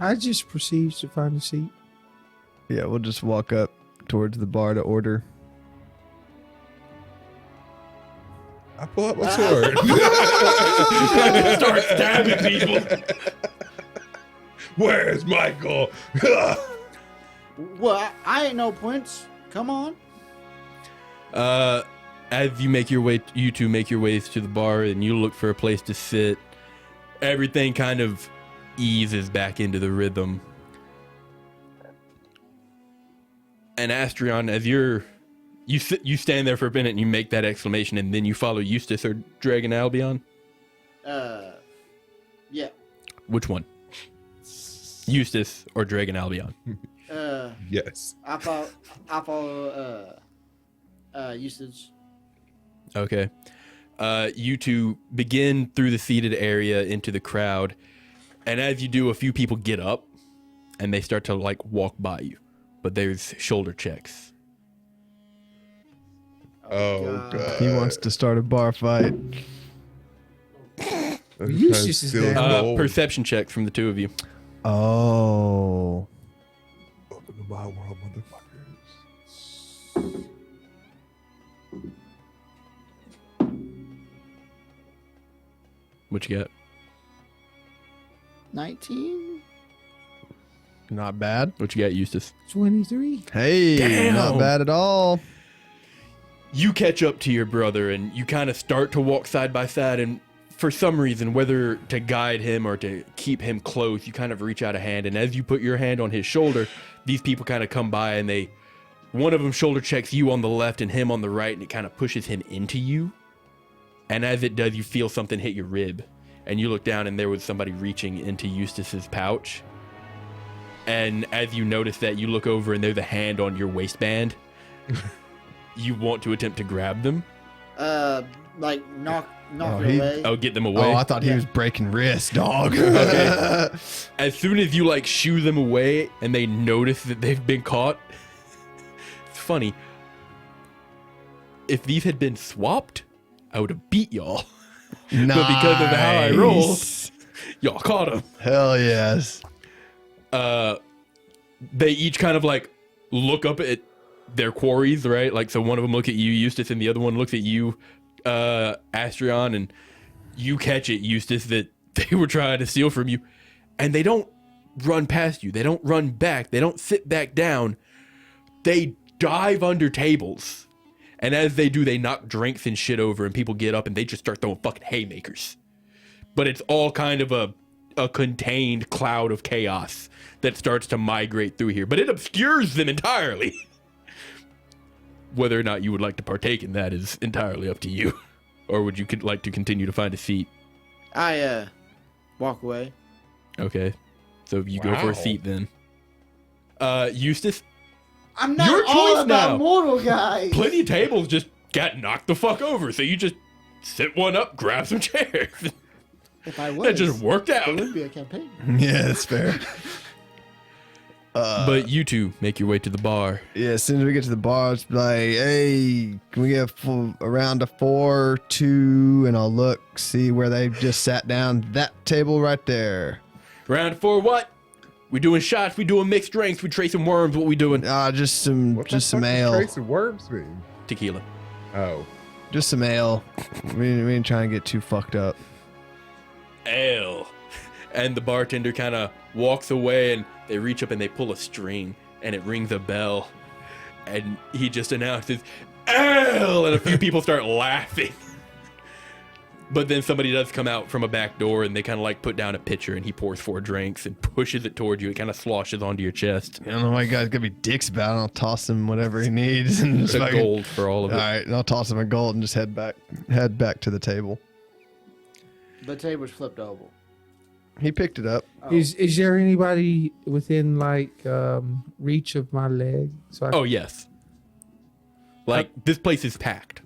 I just proceeds to find a seat. Yeah, we'll just walk up towards the bar to order. I pull out my sword. Start stabbing people. Where's Michael? Well, I ain't no prince. Come on. As you two make your ways to the bar and you look for a place to sit, everything kind of eases back into the rhythm. And Astrion, as you stand there for a minute and you make that exclamation, and then you follow Eustace or Dragon Albion. Yeah. Which one? Eustace or Dragon Albion? Yes. I follow usage. Okay. You two begin through the seated area into the crowd, and as you do, a few people get up and they start to like walk by you, but there's shoulder checks. Oh God. He wants to start a bar fight. Eustace is down. Perception checks from the two of you. Oh. Welcome to my world, motherfuckers. What you got? 19. Not bad. What you got, Eustace? 23. Hey, Damn. not bad at all. You catch up to your brother and you kind of start to walk side by side, and for some reason, whether to guide him or to keep him close, you kind of reach out a hand, and as you put your hand on his shoulder, these people kind of come by and one of them shoulder checks you on the left and him on the right, and it kind of pushes him into you. And as it does, you feel something hit your rib, and you look down and there was somebody reaching into Eustace's pouch. And as you notice that, you look over and there's a hand on your waistband. You want to attempt to grab them. Like knock Oh, it away. Oh, get them away. Oh, I thought he was breaking wrists, dog. Okay. As soon as you like shoo them away and they notice that they've been caught, it's funny. If these had been swapped, I would have beat y'all. Nice. But because of how I rolled, y'all caught them. Hell yes. They each kind of like look up at their quarries, right? Like, so one of them look at you, Eustace, and the other one looks at you, Astrion, and you catch it, Eustace, that they were trying to steal from you. And they don't run past you. They don't run back. They don't sit back down. They dive under tables. And as they do, they knock drinks and shit over, and people get up and they just start throwing fucking haymakers. But it's all kind of a contained cloud of chaos that starts to migrate through here. But it obscures them entirely. Whether or not you would like to partake in that is entirely up to you. Or would you like to continue to find a seat? I walk away. Okay. So you go for a Wow. seat then. Eustace, I'm not Your all choice about now. mortal guys. plenty of tables just got knocked the fuck over. So you just sit one up, grab some chairs. If I That was, just worked it out. would be a campaign. Yeah, that's fair. But you two make your way to the bar. Yeah, as soon as we get to the bar, it's like, hey, can we get a round of 4, 2, and I'll look, see where they just sat down. That table right there. Round 4, what? We doing shots, we doing mixed drinks, we tracing worms, what we doing? Just some ale. Trace of worms mean? Tequila. Oh. Just some ale. We ain't trying to get too fucked up. Ale. And the bartender kind of walks away and they reach up and they pull a string and it rings a bell. And he just announces, ale! And a few people start laughing. But then somebody does come out from a back door and they kind of like put down a pitcher and he pours 4 drinks and pushes it towards you. It kind of sloshes onto your chest. I don't know why you guys gotta be dicks about it. I'll toss him whatever he needs. And It's just a fucking- gold for all of All it. right, and I'll toss him a gold and just head back to the table. The table's flipped over. He picked it up. Oh. Is there anybody within like reach of my leg? So Oh, yes. Like, this place is packed.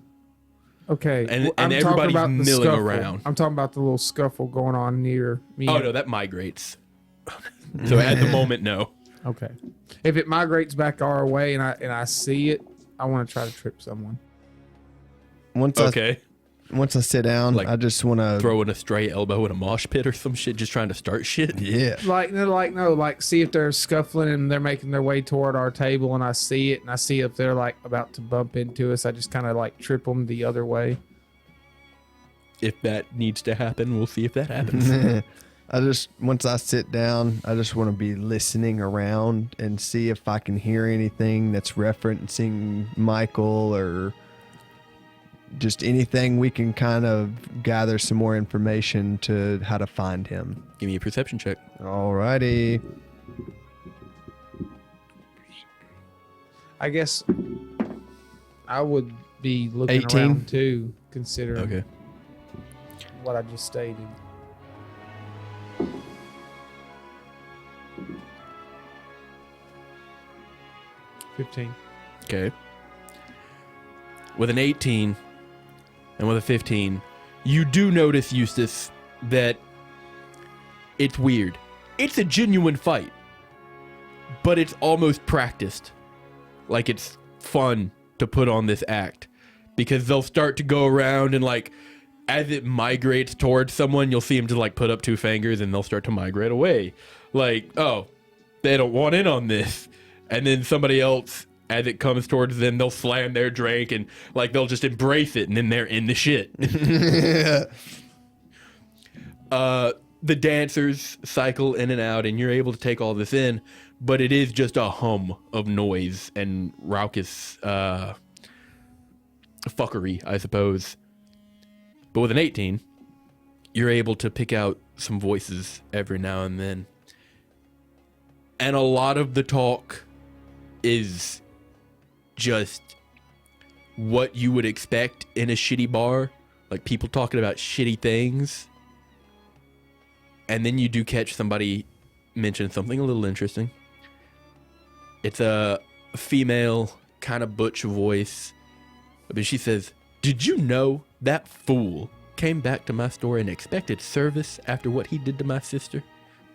okay. and Well, I'm talking everybody's about the milling scuffle. around. I'm talking about the little scuffle going on near me. Oh, no, that migrates. So at the moment, no. Okay. If it migrates back our way and I see it, I want to try to trip someone. Once Okay. I sit down, Like, I just want to Throwing a stray elbow in a mosh pit or some shit, just trying to start shit. Yeah. Like see if they're scuffling and they're making their way toward our table and I see it and I see if they're like about to bump into us. I just kind of like trip them the other way. If that needs to happen, we'll see if that happens. once I sit down, I just want to be listening around and see if I can hear anything that's referencing Michael or just anything we can kind of gather some more information to how to find him. Give me a perception check. Alrighty. I guess I would be looking 18. around too, considering Okay. what I just stated. $15. Okay. With an 18 and with a 15, you do notice, Eustace, that it's weird. It's a genuine fight, but it's almost practiced. Like it's fun to put on this act because they'll start to go around and like as it migrates towards someone, you'll see them just like put up two fingers and they'll start to migrate away. Like, oh, they don't want in on this. And then somebody else, as it comes towards them, they'll slam their drink and like they'll just embrace it and then they're in the shit. The dancers cycle in and out and you're able to take all this in, but it is just a hum of noise and raucous fuckery, I suppose. But with an 18, you're able to pick out some voices every now and then. And a lot of the talk is just what you would expect in a shitty bar. Like people talking about shitty things. And then you do catch somebody mention something a little interesting. It's a female, kind of butch voice. But she says, "Did you know that fool came back to my store and expected service after what he did to my sister?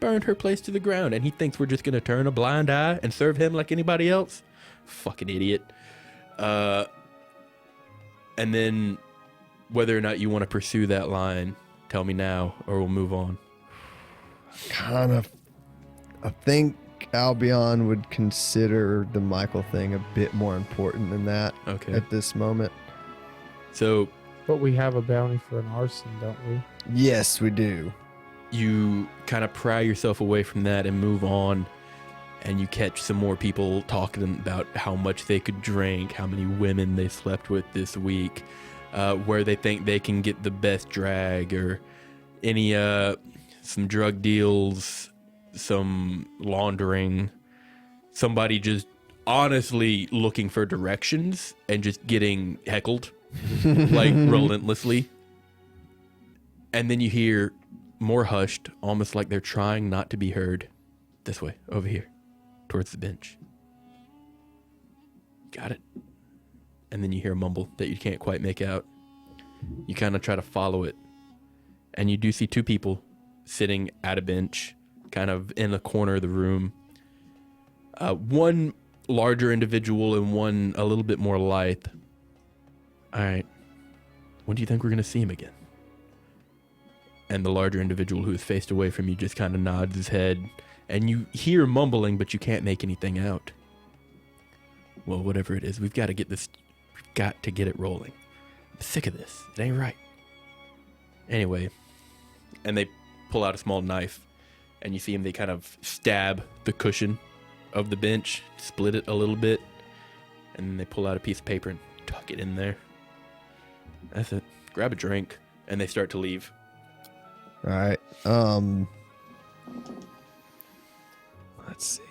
Burned her place to the ground, and he thinks we're just going to turn a blind eye and serve him like anybody else? Fucking idiot." And then whether or not you want to pursue that line, tell me now or we'll move on. I think Albion would consider the Michael thing a bit more important than that Okay. at this moment. So But we have a bounty for an arson, don't we? Yes, we do. you kind of pry yourself away from that and move on, and you catch some more people talking about how much they could drink, how many women they slept with this week, where they think they can get the best drag, or any some drug deals, some laundering, somebody just honestly looking for directions and just getting heckled like relentlessly. And then you hear more hushed, almost like they're trying not to be heard. This way, over here, towards the bench. Got it. And then you hear a mumble that you can't quite make out. You kind of try to follow it. And you do see two people sitting at a bench, kind of in the corner of the room. One larger individual and one a little bit more lithe. All right. When do you think we're going to see him again? And the larger individual who is faced away from you just kind of nods his head. And you hear mumbling, but you can't make anything out. Well, whatever it is, we've got to get it rolling. I'm sick of this. It ain't right. Anyway, and they pull out a small knife, and you see them, they kind of stab the cushion of the bench, split it a little bit, and then they pull out a piece of paper and tuck it in there. That's it. Grab a drink, and they start to leave. All right. Let's see.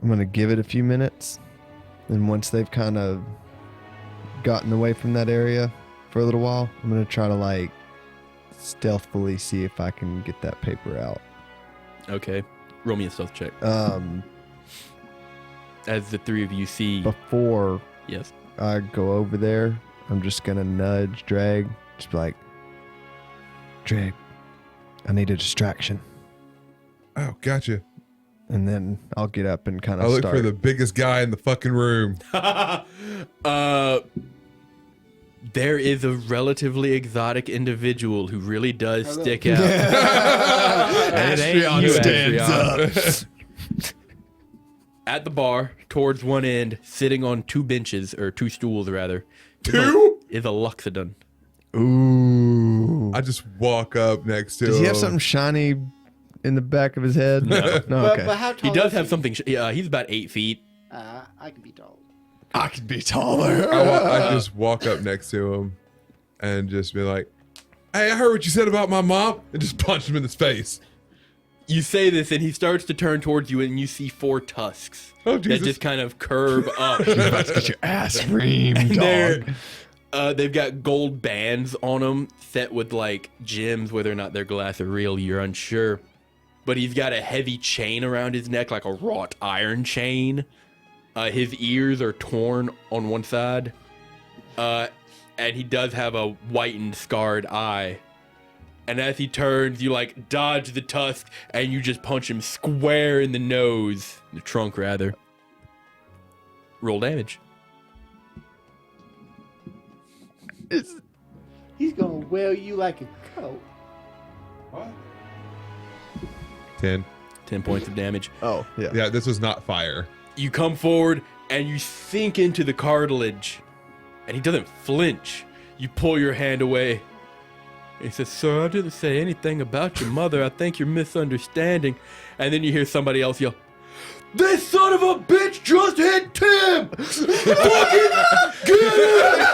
I'm going to give it a few minutes. And once they've kind of gotten away from that area for a little while, I'm going to try to like stealthily see if I can get that paper out. Okay. Roll me a stealth check. As the three of you see... Before Yes. I go over there, I'm just going to nudge Drag. Just be like, Drag, I need a distraction. Oh, gotcha. And then I'll get up and kind I of look start. for the biggest guy in the fucking room. There is a relatively exotic individual who really does stick out. And it ain't you, Asrion. At the bar, towards one end, sitting on two benches, or two stools rather, is a Luxodon. Ooh. I just walk up next to Does him. he have something shiny in the back of his head? No. No. Okay. But how tall He does is have something. Yeah, he's about 8 feet. I can be tall. I could be taller. I just walk up next to him and just be like, "Hey, I heard what you said about my mom," and just punch him in the face. You say this, and he starts to turn towards you, and you see 4 tusks Oh, that Jesus. just kind of curve up. You're about to get your ass reamed, They're- dog. They've got gold bands on them, set with like gems. Whether or not they're glass or real, you're unsure. But he's got a heavy chain around his neck, like a wrought iron chain. His ears are torn on one side, and he does have a whitened, scarred eye. And as he turns, you like dodge the tusk, and you just punch him square in the nose, the trunk rather. Roll damage. He's gonna wear you like a coat. 10. 10 points of damage. Oh, yeah. Yeah, this was not fire. You come forward and you sink into the cartilage, and he doesn't flinch. You pull your hand away. He says, "Sir, I didn't say anything about your mother. I think you're misunderstanding." And then you hear somebody else yell, "This son of a bitch just hit Tim! Fucking get him!"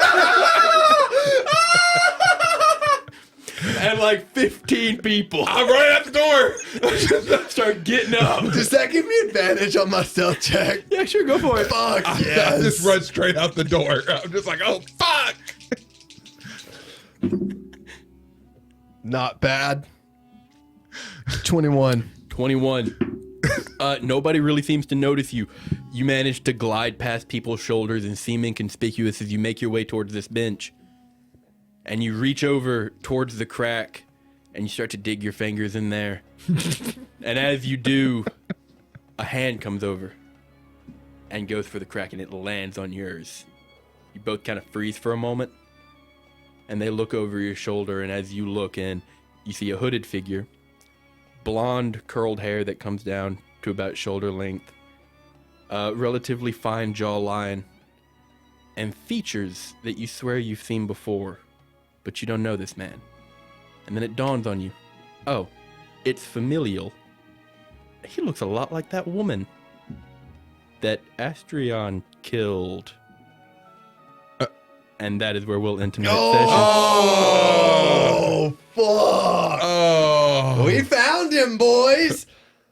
And like 15 people I'm running out the door. start getting up. Does that give me advantage on my stealth check? Yeah, sure, go for it. Fuck, I yes. just run straight out the door. I'm just like, oh, fuck. Not bad. 21. 21. Nobody really seems to notice you. You manage to glide past people's shoulders and seem inconspicuous as you make your way towards this bench. And you reach over towards the crack and you start to dig your fingers in there. And as you do, a hand comes over and goes for the crack, and it lands on yours. You both kind of freeze for a moment, and they look over your shoulder, and as you look in, you see a hooded figure, blonde curled hair that comes down to about shoulder length, relatively fine jawline, and features that you swear you've seen before, but you don't know this man. And then it dawns on you, oh, it's familial. He looks a lot like that woman that Astrion killed. And that is where we'll end tonight's session. Oh, fuck. Oh, We found him, boys.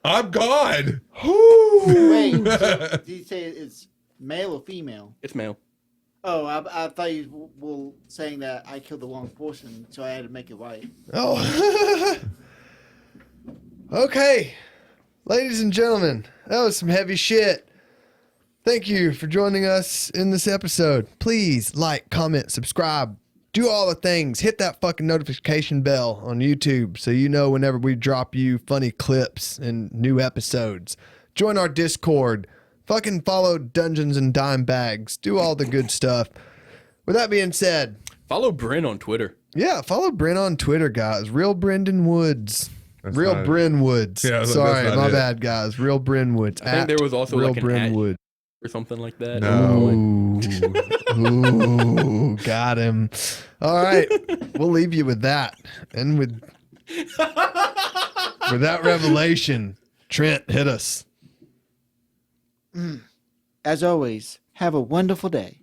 I'm gone. Wait, did you say it's male or female? It's male. Oh, I thought you were saying that I killed the wrong person, so I had to make it right. Oh. Okay. Ladies and gentlemen, that was some heavy shit. Thank you for joining us in this episode. Please like, comment, subscribe, do all the things. Hit that fucking notification bell on YouTube so you know whenever we drop you funny clips and new episodes. Join our Discord. Fucking follow Dungeons and Dime Bags. Do all the good stuff. With that being said, Follow Bryn on Twitter. yeah, follow Bryn on Twitter, guys. Real Brendan Woods. That's Real not it. Bryn Woods. Yeah, that's Sorry, not my it. bad, guys. Real Bryn Woods. I think there was also Real like an Bryn at Woods. or something like that. No. Ooh, got him. All right, we'll leave you with that, and with that revelation. Trent, hit us. As always, have a wonderful day.